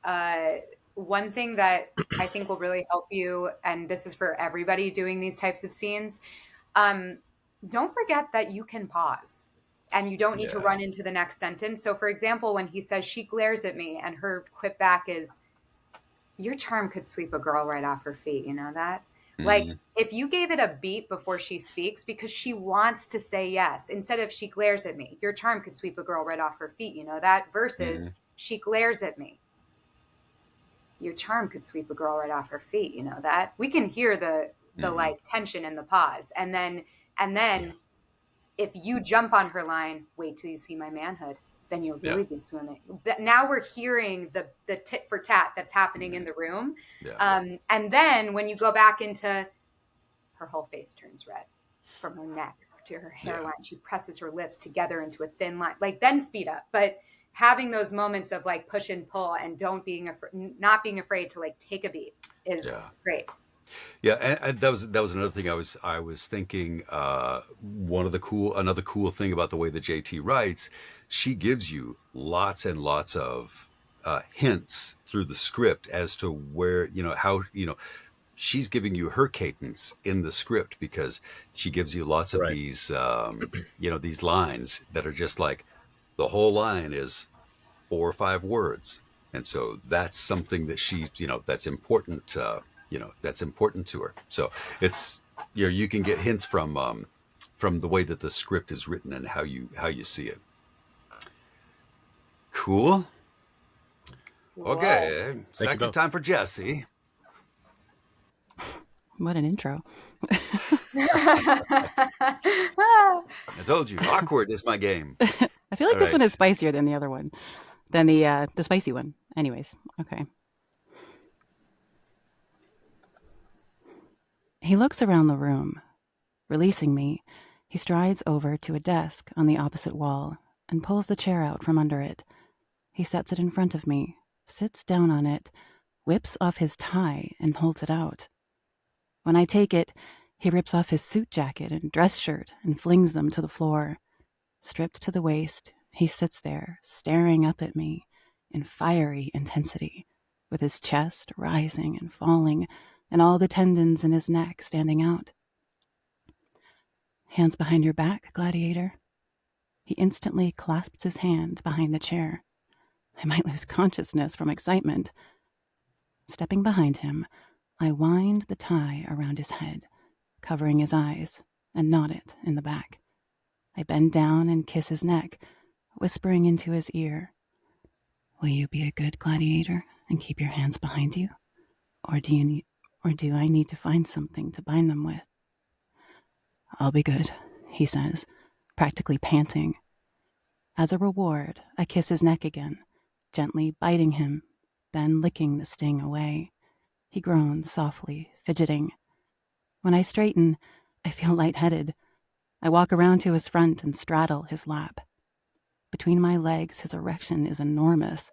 one thing that I think will really help you, and this is for everybody doing these types of scenes, um, don't forget that you can pause. and you don't need to Yeah. run into the next sentence. So for example, when he says she glares at me and her quip back is, your charm could sweep a girl right off her feet, you know that? Like Mhm. if you gave it a beat before she speaks because she wants to say yes, instead of she glares at me, your charm could sweep a girl right off her feet, you know that? Versus Mhm. she glares at me, your charm could sweep a girl right off her feet, you know that? We can hear the Mhm. like tension in the pause. And then Yeah. if you jump on her line, wait till you see my manhood, then you'll Yeah. really be swimming. Now we're hearing the tit for tat that's happening in the room. Yeah. And then when you go back into, her whole face turns red from her neck to her Yeah. hairline. She presses her lips together into a thin line, like then speed up. But having those moments of like push and pull and not being afraid to like take a beat is Yeah. great. Yeah, and that was another thing I was thinking. Another cool thing about the way that JT writes, she gives you lots and lots of hints through the script as to where how she's giving you her cadence in the script because she gives you lots of Right. these these lines that are just like the whole line is 4 or 5 words, and so that's something that she that's important. That's important to her. So it's you can get hints from the way that the script is written and how you see it. Cool. Whoa. Okay, Thank you sexy both. time for Jesse. What an intro. I told you, awkward is my game. I feel like All this one right. is spicier than the other one, than the spicy one. Anyways, okay. He looks around the room. Releasing me, he strides over to a desk on the opposite wall and pulls the chair out from under it. He sets it in front of me, sits down on it, whips off his tie, and holds it out. When I take it, he rips off his suit jacket and dress shirt and flings them to the floor. Stripped to the waist, he sits there, staring up at me in fiery intensity, with his chest rising and falling and all the tendons in his neck standing out. Hands behind your back, gladiator. He instantly clasps his hand behind the chair. I might lose consciousness from excitement. Stepping behind him, I wind the tie around his head, covering his eyes, and knot it in the back. I bend down and kiss his neck, whispering into his ear, "Will you be a good gladiator and keep your hands behind you? Or do I need to find something to bind them with?" "I'll be good," he says, practically panting. As a reward, I kiss his neck again, gently biting him, then licking the sting away. He groans softly, fidgeting. When I straighten, I feel lightheaded. I walk around to his front and straddle his lap. Between my legs, his erection is enormous.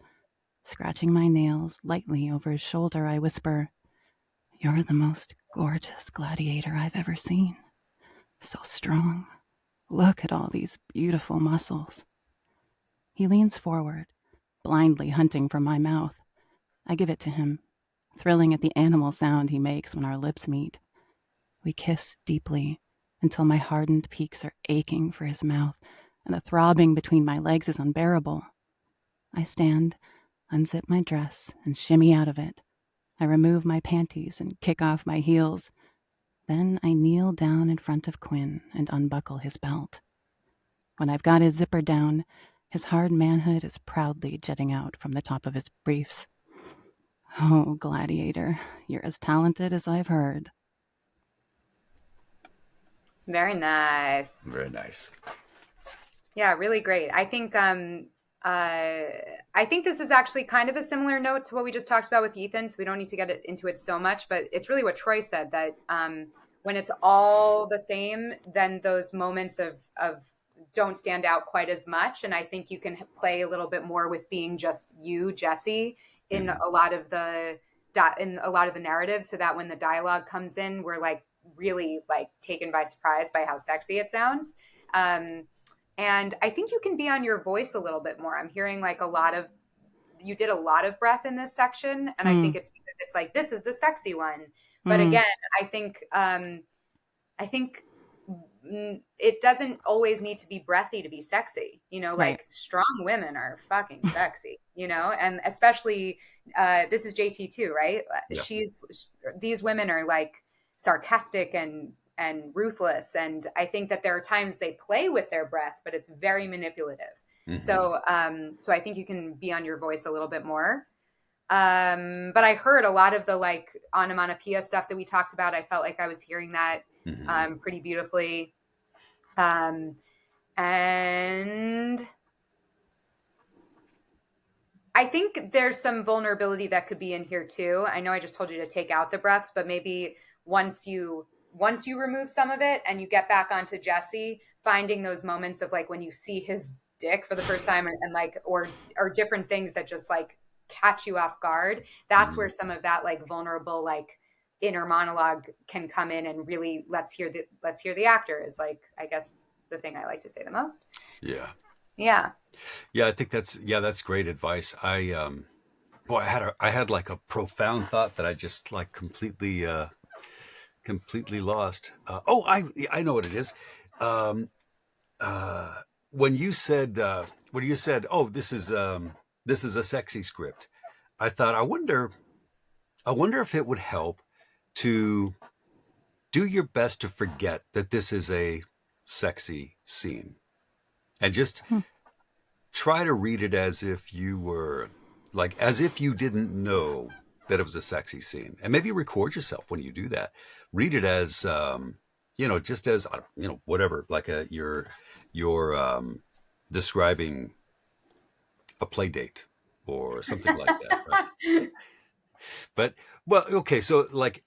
Scratching my nails lightly over his shoulder, I whisper, "You're the most gorgeous gladiator I've ever seen. So strong. Look at all these beautiful muscles." He leans forward, blindly hunting for my mouth. I give it to him, thrilling at the animal sound he makes when our lips meet. We kiss deeply until my hardened peaks are aching for his mouth, and the throbbing between my legs is unbearable. I stand, unzip my dress, and shimmy out of it. I remove my panties and kick off my heels. Then I kneel down in front of Quinn and unbuckle his belt. When I've got his zipper down, his hard manhood is proudly jutting out from the top of his briefs. Oh, gladiator, you're as talented as I've heard. Very nice. Very nice. Yeah, really great. I think this is actually kind of a similar note to what we just talked about with Ethan, so we don't need to get into it so much, but it's really what Troy said, that when it's all the same, then those moments of don't stand out quite as much. And I think you can play a little bit more with being just you, Jesse, in Mhm. a lot of the narratives, so that when the dialogue comes in, we're like really like taken by surprise by how sexy it sounds. And I think you can be on your voice a little bit more. I'm hearing like you did a lot of breath in this section. And I think it's because it's like, this is the sexy one. But again, I think it doesn't always need to be breathy to be sexy. You know, Right. like strong women are fucking sexy, you know, and especially this is JT too, right? Yeah. These women are like sarcastic and ruthless, and I think that there are times they play with their breath, but it's very manipulative. Mhm. So I think you can be on your voice a little bit more. But I heard a lot of the like onomatopoeia stuff that we talked about. I felt like I was hearing that Mhm. pretty beautifully. And I think there's some vulnerability that could be in here too. I know I just told you to take out the breaths, but maybe once you remove some of it and you get back onto Jesse, finding those moments of like when you see his dick for the first time and like or different things that just like catch you off guard, that's where some of that like vulnerable like inner monologue can come in and really let's hear the actor is like I guess the thing I like to say the most. Yeah. Yeah. Yeah, I think that's great advice. Boy, I had like a profound thought that I just like completely lost. I know what it is. Um, when you said oh, this is a sexy script, I thought I wonder if it would help to do your best to forget that this is a sexy scene and just Hmm. try to read it as if you were like as if you didn't know that it was a sexy scene, and maybe record yourself when you do that. Read it as just as whatever, like you're describing a play date or something like that, right? But well, okay, so like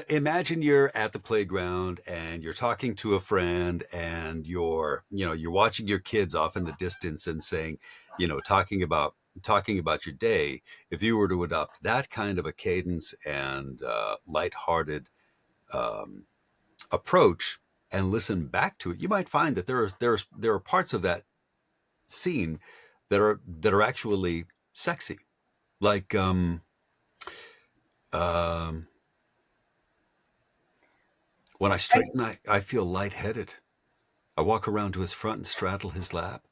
imagine you're at the playground and you're talking to a friend and you're watching your kids off in the distance and saying, talking about your day. If you were to adopt that kind of a cadence and lighthearted um, approach and listen back to it, you might find that there are parts of that scene that are actually sexy, like um, when I straighten, I feel lightheaded. I walk around to his front and straddle his lap.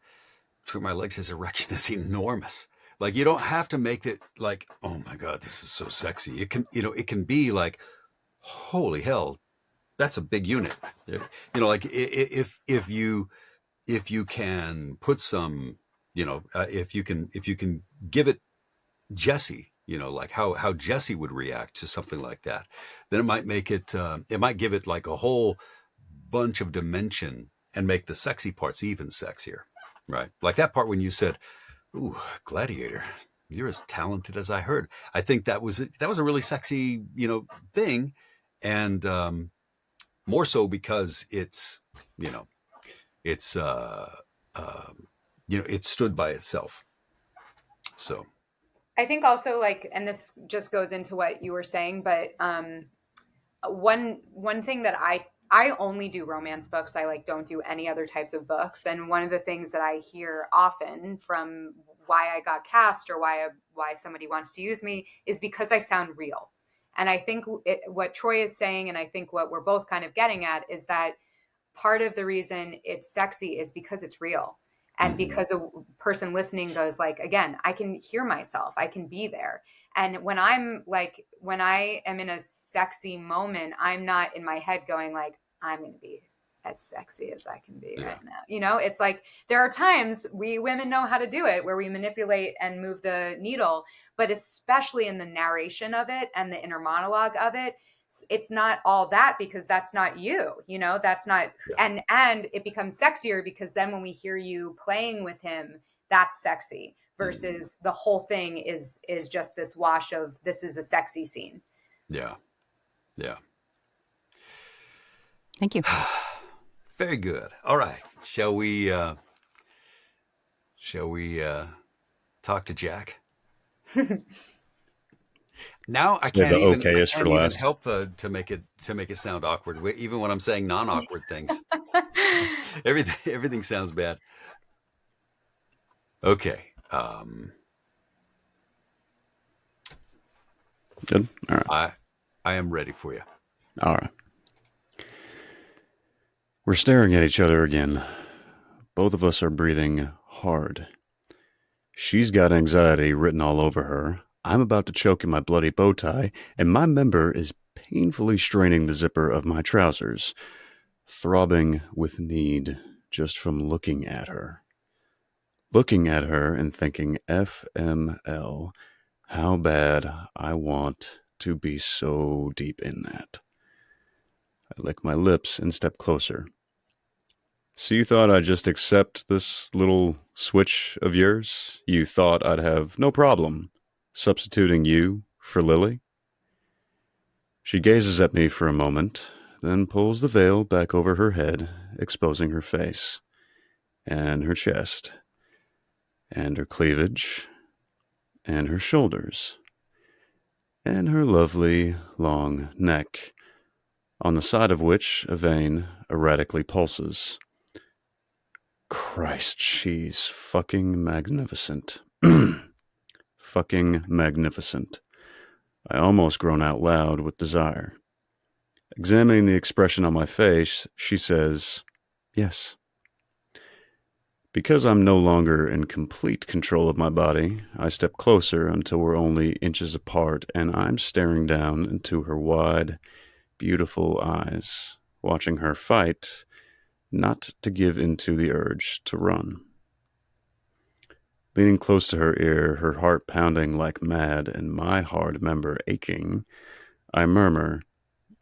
Between my legs, his erection is enormous. Like you don't have to make it like, oh my God, this is so sexy. It can be like, holy hell, that's a big unit. Like if you can put some, if you can give it Jesse, like how Jesse would react to something like that, then it might give it like a whole bunch of dimension and make the sexy parts even sexier, right? Like that part when you said, "Ooh, Gladiator, you're as talented as I heard." I think that was a really sexy, thing, and more so because you know, it's it stood by itself. So I think also like, and this just goes into what you were saying, but one thing that I only do romance books. I like don't do any other types of books. And one of the things that I hear often from why I got cast or why somebody wants to use me is because I sound real. And I think what Troy is saying, and I think what we're both kind of getting at is that part of the reason it's sexy is because it's real and mhm. because a person listening goes like, again, I can hear myself, I can be there. And when I am in a sexy moment, I'm not in my head going like, I'm going to be as sexy as I can be Yeah, right now. It's like there are times we women know how to do it where we manipulate and move the needle, but especially in the narration of it and the inner monologue of it, it's not all that because that's not you, that's not. yeah. And it becomes sexier because then when we hear you playing with him, that's sexy Mhm. versus the whole thing is just this wash of this is a sexy scene. Yeah, yeah. Thank you. Very good. All right. Shall we talk to Jack? Now I Say the can't even I okayest for can't even last. help to make it sound awkward. Even when I'm saying non-awkward things, everything sounds bad. Okay. Good. All right. I am ready for you. All right. We're staring at each other again. Both of us are breathing hard. She's got anxiety written all over her. I'm about to choke in my bloody bow tie, and my member is painfully straining the zipper of my trousers, throbbing with need just from looking at her. Looking at her and thinking, FML, how bad I want to be so deep in that. I lick my lips and step closer. So you thought I'd just accept this little switch of yours? You thought I'd have no problem substituting you for Lily? She gazes at me for a moment, then pulls the veil back over her head, exposing her face, and her chest, and her cleavage, and her shoulders, and her lovely long neck, on the side of which a vein erratically pulses. Christ, she's fucking magnificent. Fucking magnificent. I almost groan out loud with desire. Examining the expression on my face, she says, yes. Because I'm no longer in complete control of my body, I step closer until we're only inches apart, and I'm staring down into her wide, beautiful eyes, watching her fight not to give into the urge to run. Leaning close to her ear, her heart pounding like mad and my hard member aching, I murmur,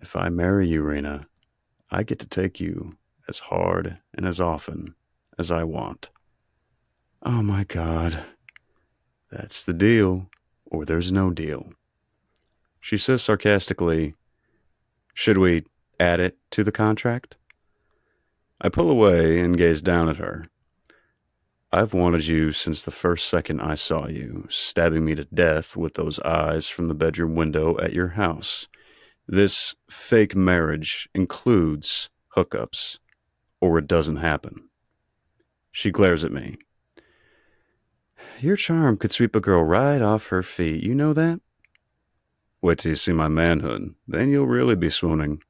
if I marry you, Rena, I get to take you as hard and as often as I want. Oh my God. That's the deal, or there's no deal. She says sarcastically, should we add it to the contract? I pull away and gaze down at her. I've wanted you since the first second I saw you, stabbing me to death with those eyes from the bedroom window at your house. This fake marriage includes hookups, or it doesn't happen. She glares at me. Your charm could sweep a girl right off her feet, you know that? Wait till you see my manhood, then you'll really be swooning.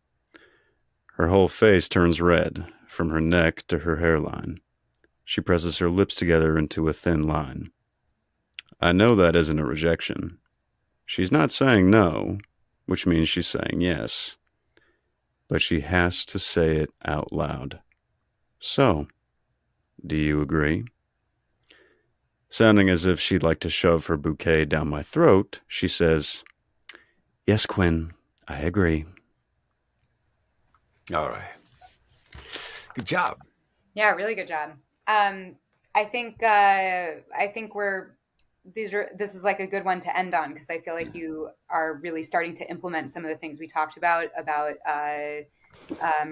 Her whole face turns red, from her neck to her hairline. She presses her lips together into a thin line. I know that isn't a rejection. She's not saying no, which means she's saying yes. But she has to say it out loud. So, do you agree? Sounding as if she'd like to shove her bouquet down my throat, she says, yes, Quinn, I agree. All right. Good job. Yeah, really good job. I think this is like a good one to end on, because I feel like you are really starting to implement some of the things we talked about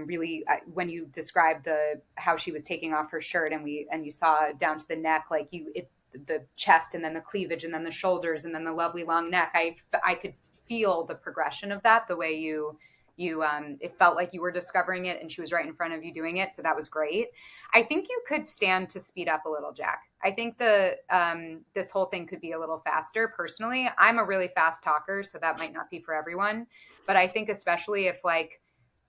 really when you described how she was taking off her shirt and you saw down to the neck, like the chest and then the cleavage and then the shoulders and then the lovely long neck. I could feel the progression of that, the way you it felt like you were discovering it and she was right in front of you doing it. So that was great. I think you could stand to speed up a little, Jack. I think this whole thing could be a little faster. Personally, I'm a really fast talker, so that might not be for everyone. But I think especially if like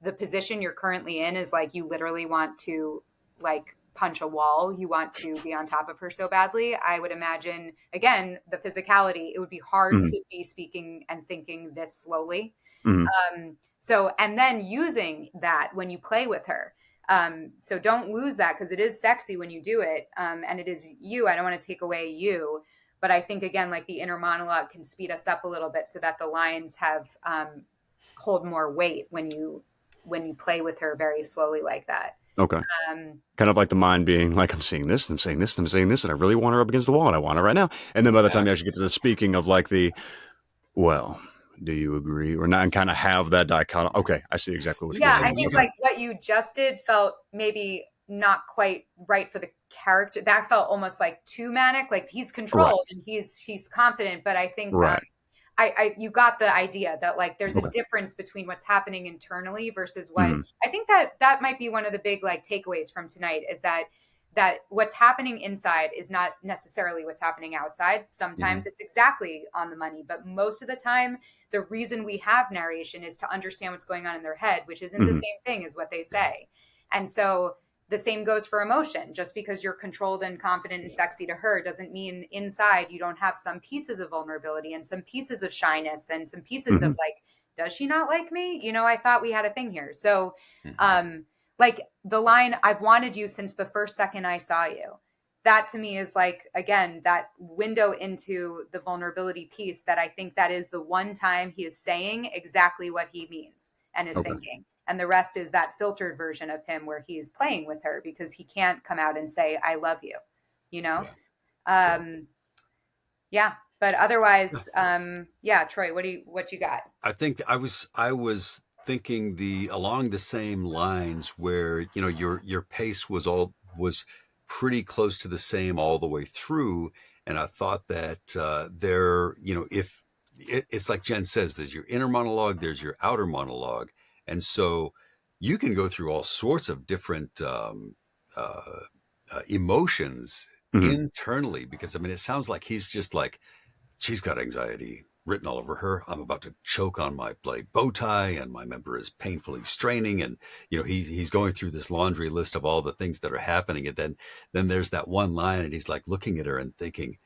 the position you're currently in is like you literally want to like punch a wall, you want to be on top of her so badly, I would imagine, again, the physicality, it would be hard to be speaking and thinking this slowly. So, and then using that when you play with her. So don't lose that, because it is sexy when you do it. And it is you. I don't want to take away you. But I think, again, like the inner monologue can speed us up a little bit so that the lines have hold more weight when you play with her very slowly like that. Okay. Kind of like the mind being like, I'm seeing this, and I'm saying this, and I'm saying this, and I really want her up against the wall, and I want her right now. And then by the time you actually get to the speaking of like well, do you agree or not, and kind of have that dichotomy? Okay, I see exactly what you're doing. I think like what you just did felt maybe not quite right for the character. That felt almost like too manic. Like he's controlled and he's confident, but I think you got the idea that like there's a difference between what's happening internally versus what I think that might be one of the big like takeaways from tonight, is that what's happening inside is not necessarily what's happening outside. Sometimes it's exactly on the money, but most of the time, the reason we have narration is to understand what's going on in their head, which isn't the same thing as what they say. And so the same goes for emotion. Just because you're controlled and confident and sexy to her doesn't mean inside you don't have some pieces of vulnerability and some pieces of shyness and some pieces of like, does she not like me? You know, I thought we had a thing here. So like the line, I've wanted you since the first second I saw you. That to me is like, again, that window into the vulnerability piece that I think that is the one time he is saying exactly what he means and is thinking. And the rest is that filtered version of him where he's playing with her because he can't come out and say, I love you, you know? Yeah. But otherwise, Troy, what you got? I think I was thinking along the same lines where, you know, your pace was pretty close to the same all the way through. And I thought that you know, if it's like Jen says, there's your inner monologue, there's your outer monologue. And so you can go through all sorts of different emotions internally, because I mean, it sounds like he's just like, she's got anxiety written all over her. I'm about to choke on my bloody bow tie and my member is painfully straining. And, you know, he's going through this laundry list of all the things that are happening. And then there's that one line and he's like looking at her and thinking,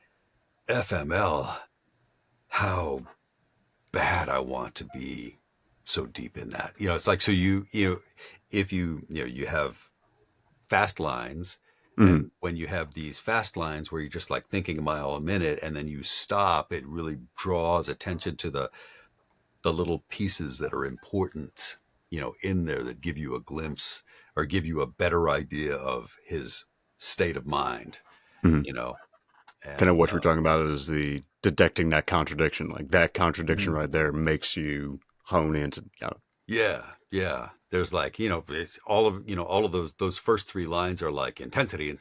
FML, how bad I want to be so deep in that. You know, it's like, so you know, if you have fast lines, and when you have these fast lines where you're just like thinking a mile a minute and then you stop, it really draws attention to the little pieces that are important, you know, in there that give you a glimpse or give you a better idea of his state of mind, you know. And, kind of what we're talking about is the detecting that contradiction. Like that contradiction right there makes you hone into. Yeah. There's like, you know, it's all of those first three lines are like intensity. And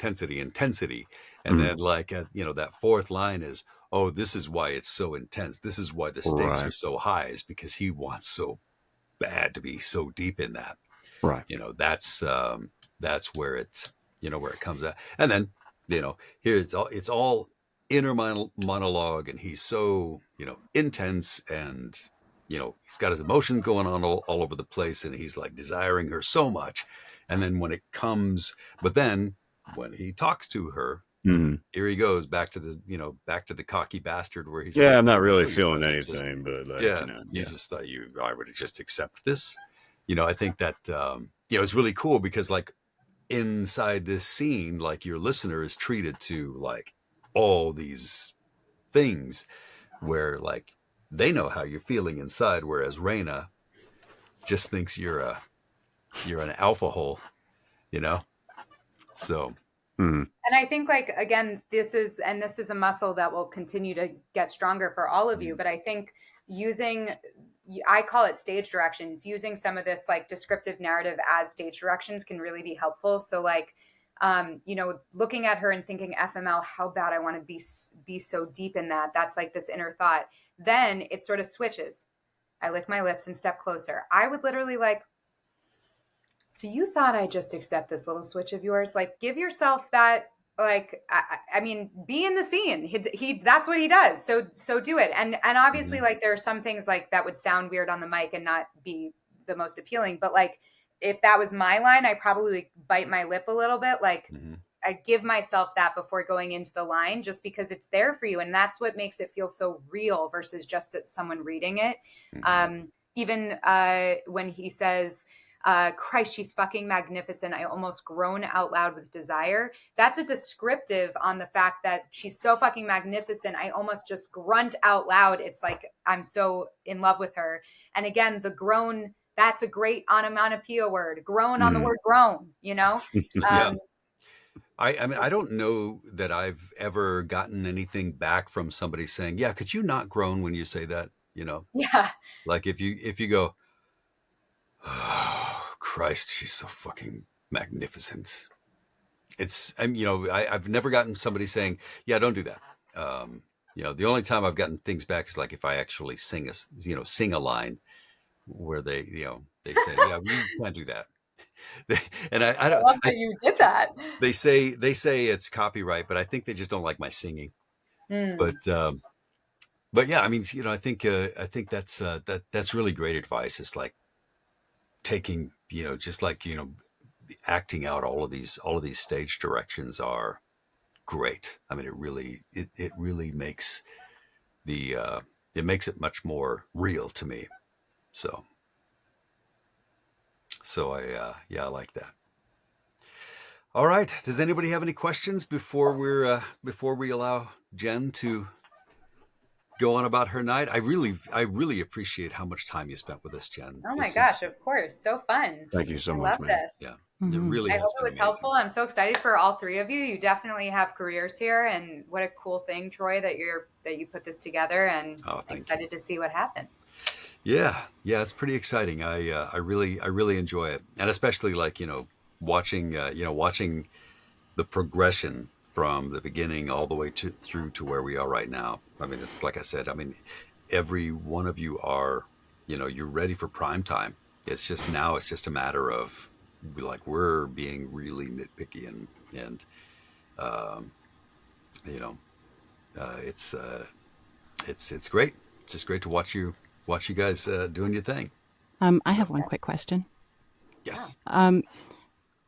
then like, you know, that fourth line is, oh, this is why it's so intense. This is why the stakes are so high, is because he wants so bad to be so deep in that. Right. You know, that's where it's, you know, where it comes out. And then, you know, here it's all inner monologue, and he's so, you know, intense, and, you know, he's got his emotions going on all over the place, and he's like desiring her so much. And then but then when he talks to her, here he goes back to the cocky bastard where he's like, I'm not really feeling anything, but like, you know, just thought I would just accept this. You know, I think that, you know, it's really cool because like inside this scene, like your listener is treated to like all these things where like they know how you're feeling inside, whereas Raina just thinks you're an alpha hole, you know? So. And I think like, again, this is a muscle that will continue to get stronger for all of you. But I think I call it stage directions, using some of this like descriptive narrative as stage directions can really be helpful. So like, you know, looking at her and thinking, FML, how bad I want to be so deep in that. That's like this inner thought. Then it sort of switches. I lick my lips and step closer. I would literally like, so you thought I just accept this little switch of yours? Like, give yourself that, like, I mean, be in the scene. He that's what he does. So do it. And obviously, like, there are some things like that would sound weird on the mic and not be the most appealing. But like, if that was my line, I probably would bite my lip a little bit. Like, I give myself that before going into the line, just because it's there for you. And that's what makes it feel so real versus just someone reading it. Even when he says, Christ, she's fucking magnificent, I almost groan out loud with desire. That's a descriptive on the fact that she's so fucking magnificent, I almost just grunt out loud. It's like, I'm so in love with her. And again, the groan, that's a great onomatopoeia word. Groan on the word groan, you know? Yeah. I mean, I don't know that I've ever gotten anything back from somebody saying, yeah, could you not groan when you say that? You know? Yeah. Like if you go, oh, Christ, she's so fucking magnificent. You know, I've never gotten somebody saying, yeah, don't do that. You know, the only time I've gotten things back is like if I actually sing a line where they say, yeah, we can't do that. And I don't. I love that you did that. They say it's copyright, but I think they just don't like my singing. But yeah, I mean, you know, I think that's really great advice. It's like taking, you know, just like, you know, acting out all of these stage directions are great. I mean, it really makes the it makes it much more real to me. So I like that. All right. Does anybody have any questions before we allow Jen to go on about her night? I really appreciate how much time you spent with us, Jen. Oh my This gosh, is of course. So fun. Thank you so I much, love man. this. yeah, it Hmm. really I has hope it been was amazing. helpful. I'm so excited for all three of you. You definitely have careers here, and what a cool thing, Troy, that you put this together, and Oh, thank you. excited to see what happens. Yeah, it's pretty exciting. I really enjoy it, and especially like watching the progression from the beginning all the way to through to where we are right now. I mean, like I said, I mean, every one of you are, you're ready for prime time. It's just now, it's just a matter of like we're being really nitpicky and um, you know, it's great. It's just great to watch you guys doing your thing. I So have one quick question. Yeah. yes.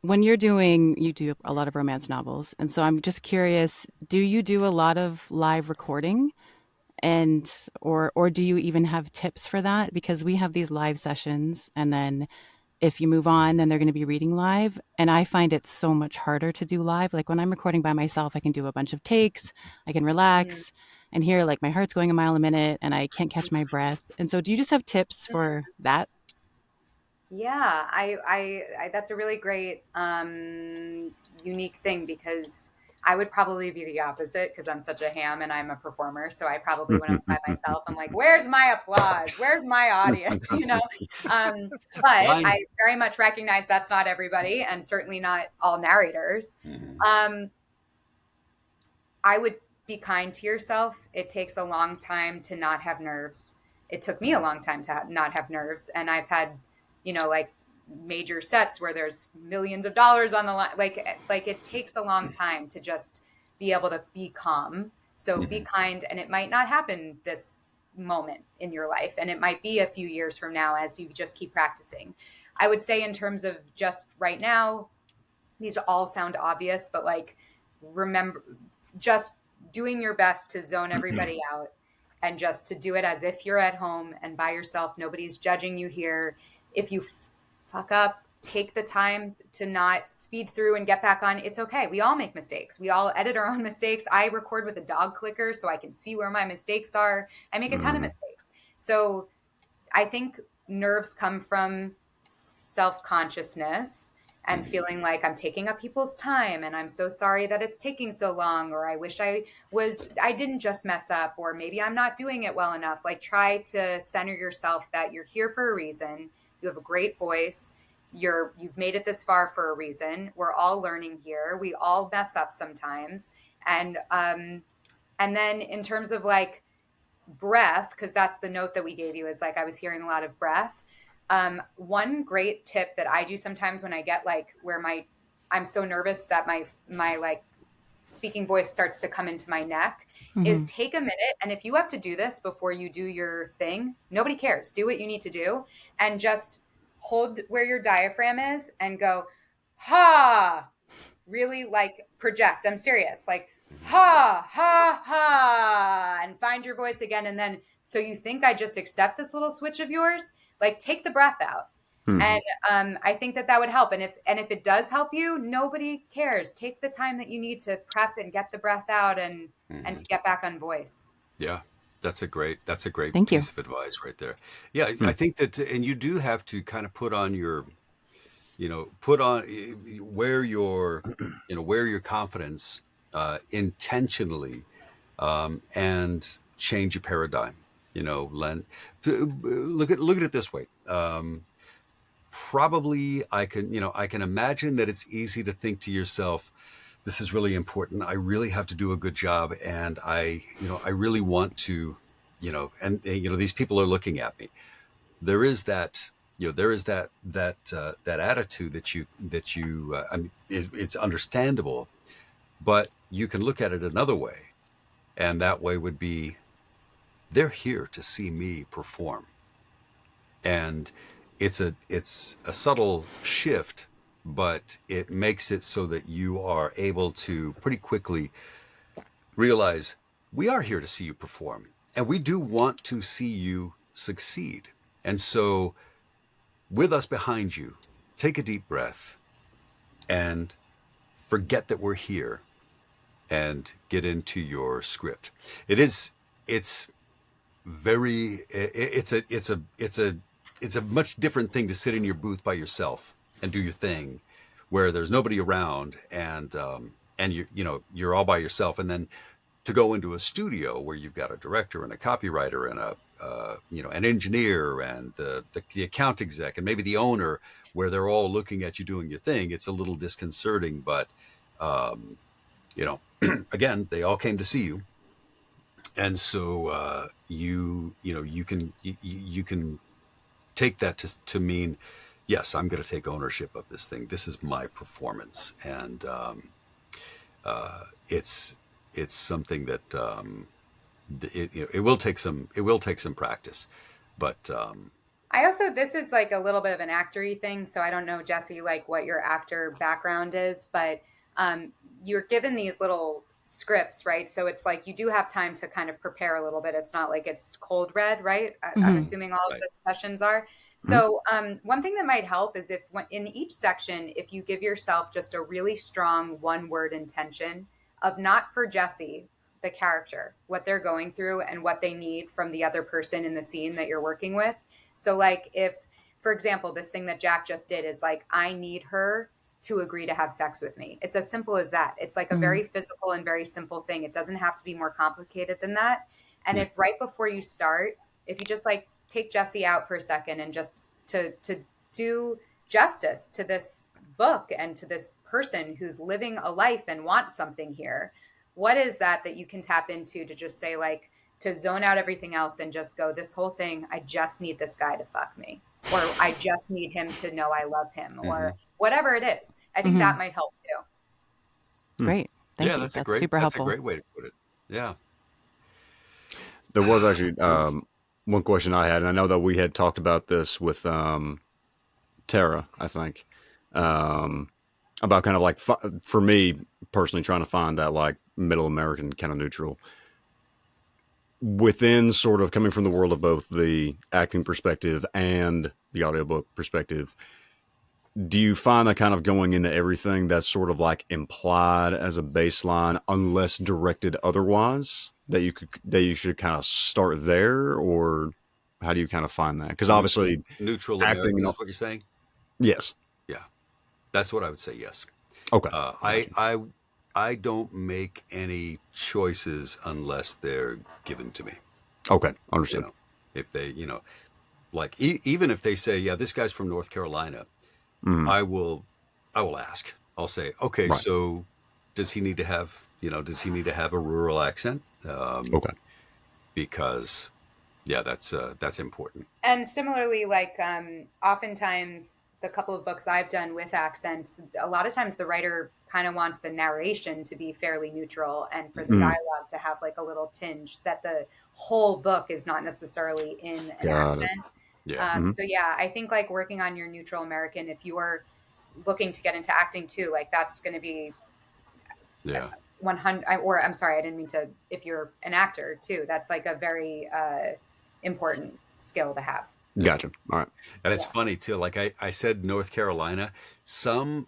When you do a lot of romance novels, and so I'm just curious, do you do a lot of live recording, and or do you even have tips for that? Because we have these live sessions, and then if you move on, then they're going to be reading live, and I find it so much harder to do live. Like when I'm recording by myself, I can do a bunch of takes, I can Mhm. relax, and here like my heart's going a mile a minute, and I can't catch my breath. And so, do you just have tips for that? Yeah, that's a really great, unique thing because I would probably be the opposite because I'm such a ham and I'm a performer. So I probably, when I'm by myself, I'm like, where's my applause? Where's my audience? But Mine. I very much recognize that's not everybody and certainly not all narrators. Mhm. Um, I would be kind to yourself. It takes a long time to not have nerves. It took me a long time to not have nerves. And I've had, like major sets where there's millions of dollars on the line. Like it takes a long time to just be able to be calm. So be Mhm. kind. And it might not happen this moment in your life. And it might be a few years from now as you just keep practicing. I would say, in terms of just right now, these all sound obvious, but like, remember, just doing your best to zone everybody out and just to do it as if you're at home and by yourself. Nobody's judging you here. If you fuck up, take the time to not speed through and get back on. It's okay. We all make mistakes. We all edit our own mistakes. I record with a dog clicker so I can see where my mistakes are. I make a ton of Mhm. mistakes. So I think nerves come from self-consciousness and Mhm. feeling like I'm taking up people's time and I'm so sorry that it's taking so long, or I wish I didn't just mess up, or maybe I'm not doing it well enough. Like, try to center yourself that you're here for a reason. You have a great voice. You've made it this far for a reason. We're all learning here. We all mess up sometimes. And then in terms of like breath, because that's the note that we gave you, is like I was hearing a lot of breath. One great tip that I do sometimes when I get like where I'm so nervous that my like speaking voice starts to come into my neck is Hmm. take a minute. And if you have to do this before you do your thing, nobody cares. Do what you need to do and just hold where your diaphragm is and go, ha, really like project. I'm serious. Like, Mhm. ha, ha, ha, and find your voice again. And then, so you think I just accept this little switch of yours? Like, take the breath out. Hmm. And I think that would help. And if it does help you, nobody cares. Take the time that you need to prep and get the breath out and to Mhm. get back on voice. Yeah, that's a great Thank you. piece of advice right there. Yeah, Hmm. I think that, and you do have to kind of put on where where your confidence intentionally and change your paradigm. Len, look at it this way. Probably I can imagine that it's easy to think to yourself, this is really important. I really have to do a good job, and I really want to, these people are looking at me. There is that, there is that attitude that you I mean, it's understandable, but you can look at it another way, and that way would be, they're here to see me perform. And it's a subtle shift, but it makes it so that you are able to pretty quickly realize we are here to see you perform, and we do want to see you succeed. And so, with us behind you, take a deep breath and forget that we're here and get into your script. It's very, it's a much different thing to sit in your booth by yourself and do your thing, where there's nobody around, and you're all by yourself, and then to go into a studio where you've got a director and a copywriter and an engineer and the account exec and maybe the owner, where they're all looking at you doing your thing. It's a little disconcerting, but again, they all came to see you, and so you can take that to mean, yes, I'm going to take ownership of this thing. This is my performance, and it's something that it will take some practice, but I also, this is like a little bit of an actory thing. So I don't know, Jesse, like what your actor background is, but you're given these little scripts, right? So it's like you do have time to kind of prepare a little bit. It's not like it's cold read, right? I'm assuming all of the sessions are. So one thing that might help is if in each section, if you give yourself just a really strong one-word intention of not for Jesse, the character, what they're going through and what they need from the other person in the scene that you're working with. So like if, for example, this thing that Jack just did is like, I need her to agree to have sex with me. It's as simple as that. It's like a very physical and very simple thing. It doesn't have to be more complicated than that. And if right before you start, if you just like take Jesse out for a second and just to do justice to this book and to this person who's living a life and wants something here, what is that you can tap into to just say, like, to zone out everything else and just go, this whole thing, I just need this guy to fuck me, or I just need him to know I love him, or whatever it is. I think that might help too. Great. Thank you. That's super helpful. That's a great way to put it. Yeah. There was actually one question I had, and I know that we had talked about this with Tara, I think, about kind of like, for me personally, trying to find that like middle American kind of neutral within sort of coming from the world of both the acting perspective and the audiobook perspective. Do you find that kind of going into everything that's sort of like implied as a baseline, unless directed otherwise, that you should kind of start there, or how do you kind of find that? Because obviously neutral acting, American is what you're saying. Yes. Yeah, that's what I would say. Yes. Okay. I don't make any choices unless they're given to me. Okay. Understood. If they, like even if they say, yeah, this guy's from North Carolina, I will ask. I'll say, okay, Right. so does he need to have a rural accent? Okay. Because yeah, that's important. And similarly, like oftentimes the couple of books I've done with accents, a lot of times the writer kind of wants the narration to be fairly neutral and for the dialogue to have like a little tinge that the whole book is not necessarily in an accent. Yeah. So yeah, I think like working on your neutral American, if you are looking to get into acting too, like that's going to be 100, or I'm sorry, I didn't mean to, if you're an actor too, that's like a very important skill to have. Gotcha. All right. And it's funny too. Like I said, North Carolina,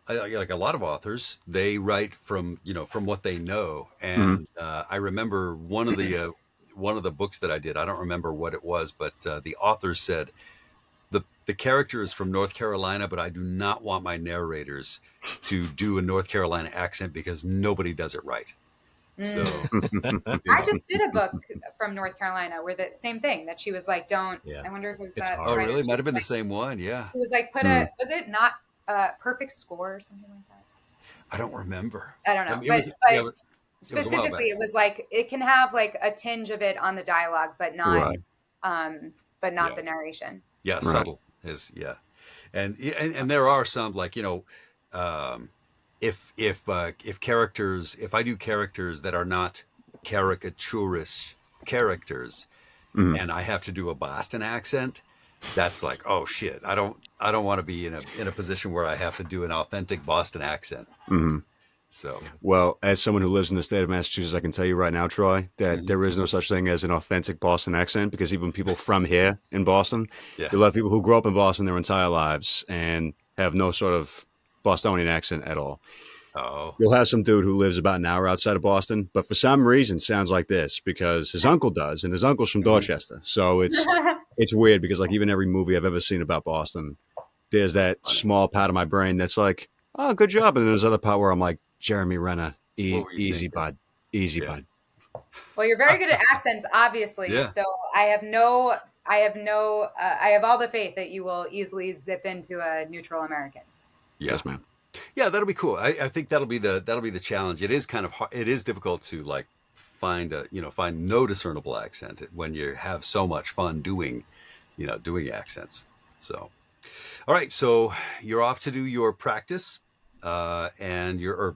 like a lot of authors, they write from what they know. And I remember one of the books that I did, I don't remember what it was, but the author said, the character is from North Carolina, but I do not want my narrators to do a North Carolina accent because nobody does it right. So I just did a book from North Carolina where the same thing that she was like, don't, I wonder if it was It's that. hard. oh, really? Might have been the same one. Yeah. It was like, was it not perfect score or something like that? I don't remember. I don't know. It was a while back. Specifically, it was like, it can have like a tinge of it on the dialogue, but not, the narration. Yeah. Right. Subtle is, and there are some like, if characters, if I do characters that are not caricaturish characters and I have to do a Boston accent, that's like, oh shit, I don't want to be in a position where I have to do an authentic Boston accent. Hmm. So Well, as someone who lives in the state of Massachusetts, I can tell you right now, Troy, that mhm. there is no such thing as an authentic Boston accent because even people from here in Boston, Yeah. there are a lot of people who grew up in Boston their entire lives and have no sort of Bostonian accent at all. Oh, You'll have some dude who lives about an hour outside of Boston, but for some reason sounds like this because his uncle does, and his uncle's from mhm. Dorchester. So it's weird because like even every movie I've ever seen about Boston, there's that Funny. small part of my brain that's like, oh, good job. And there's other part where I'm like, Jeremy Renner, What were you easy thinking? bud, easy Yeah. bud. Well, you're very good at accents, obviously. Yeah. So I have all the faith that you will easily zip into a neutral American. Yeah. Yes, man. Yeah, that'll be cool. I think that'll be the challenge. It is kind of hard, it is difficult to like find no discernible accent when you have so much fun doing, doing accents. So, all right, so you're off to do your practice, and you're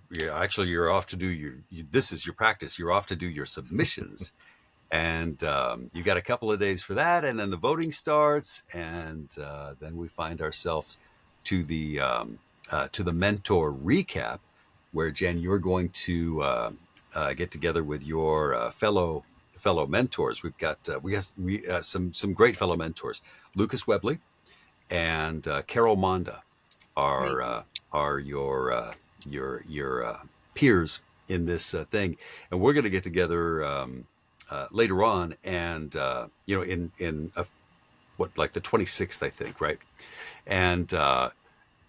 off to do this is your practice. You're off to do your submissions, and you got a couple of days for that, and then the voting starts, and then we find ourselves to the mentor recap, where Jen, you're going to get together with your fellow mentors. We got some great fellow mentors. Lucas Webley and Carol Monda are Amazing. uh, are your peers in this thing, and we're going to get together later on, and in what, like the 26th, I think, right? And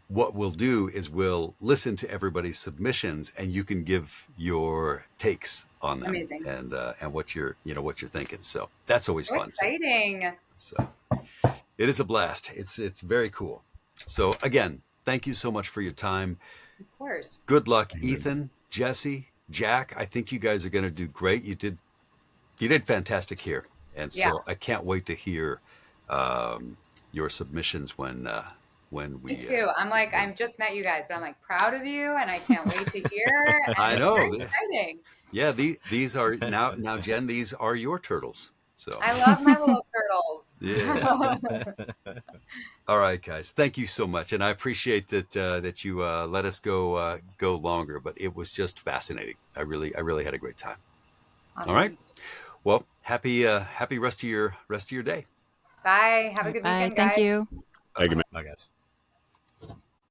what we'll do is we'll listen to everybody's submissions, and you can give your takes on them, Amazing. and what you're thinking. So that's always So fun too. exciting. So it is a blast. It's very cool. So again, thank you so much for your time. Of course. Good luck, Ethan, Jesse, Jack. I think you guys are going to do great. You did fantastic here, and Yeah. so I can't wait to hear your submissions when Me we. too. I'm just met you guys, but I'm like proud of you and I can't wait to hear. And I it's very know. exciting. Yeah, these are now Jen. These are your turtles. So I love my little turtles. yeah. All right, guys. Thank you so much, and I appreciate that you let us go longer. But it was just fascinating. I really had a great time. All right. Awesome. Well, happy rest of your day. Bye. Have a good Bye. weekend, Thank guys. you. Thank you, man. Bye, guys.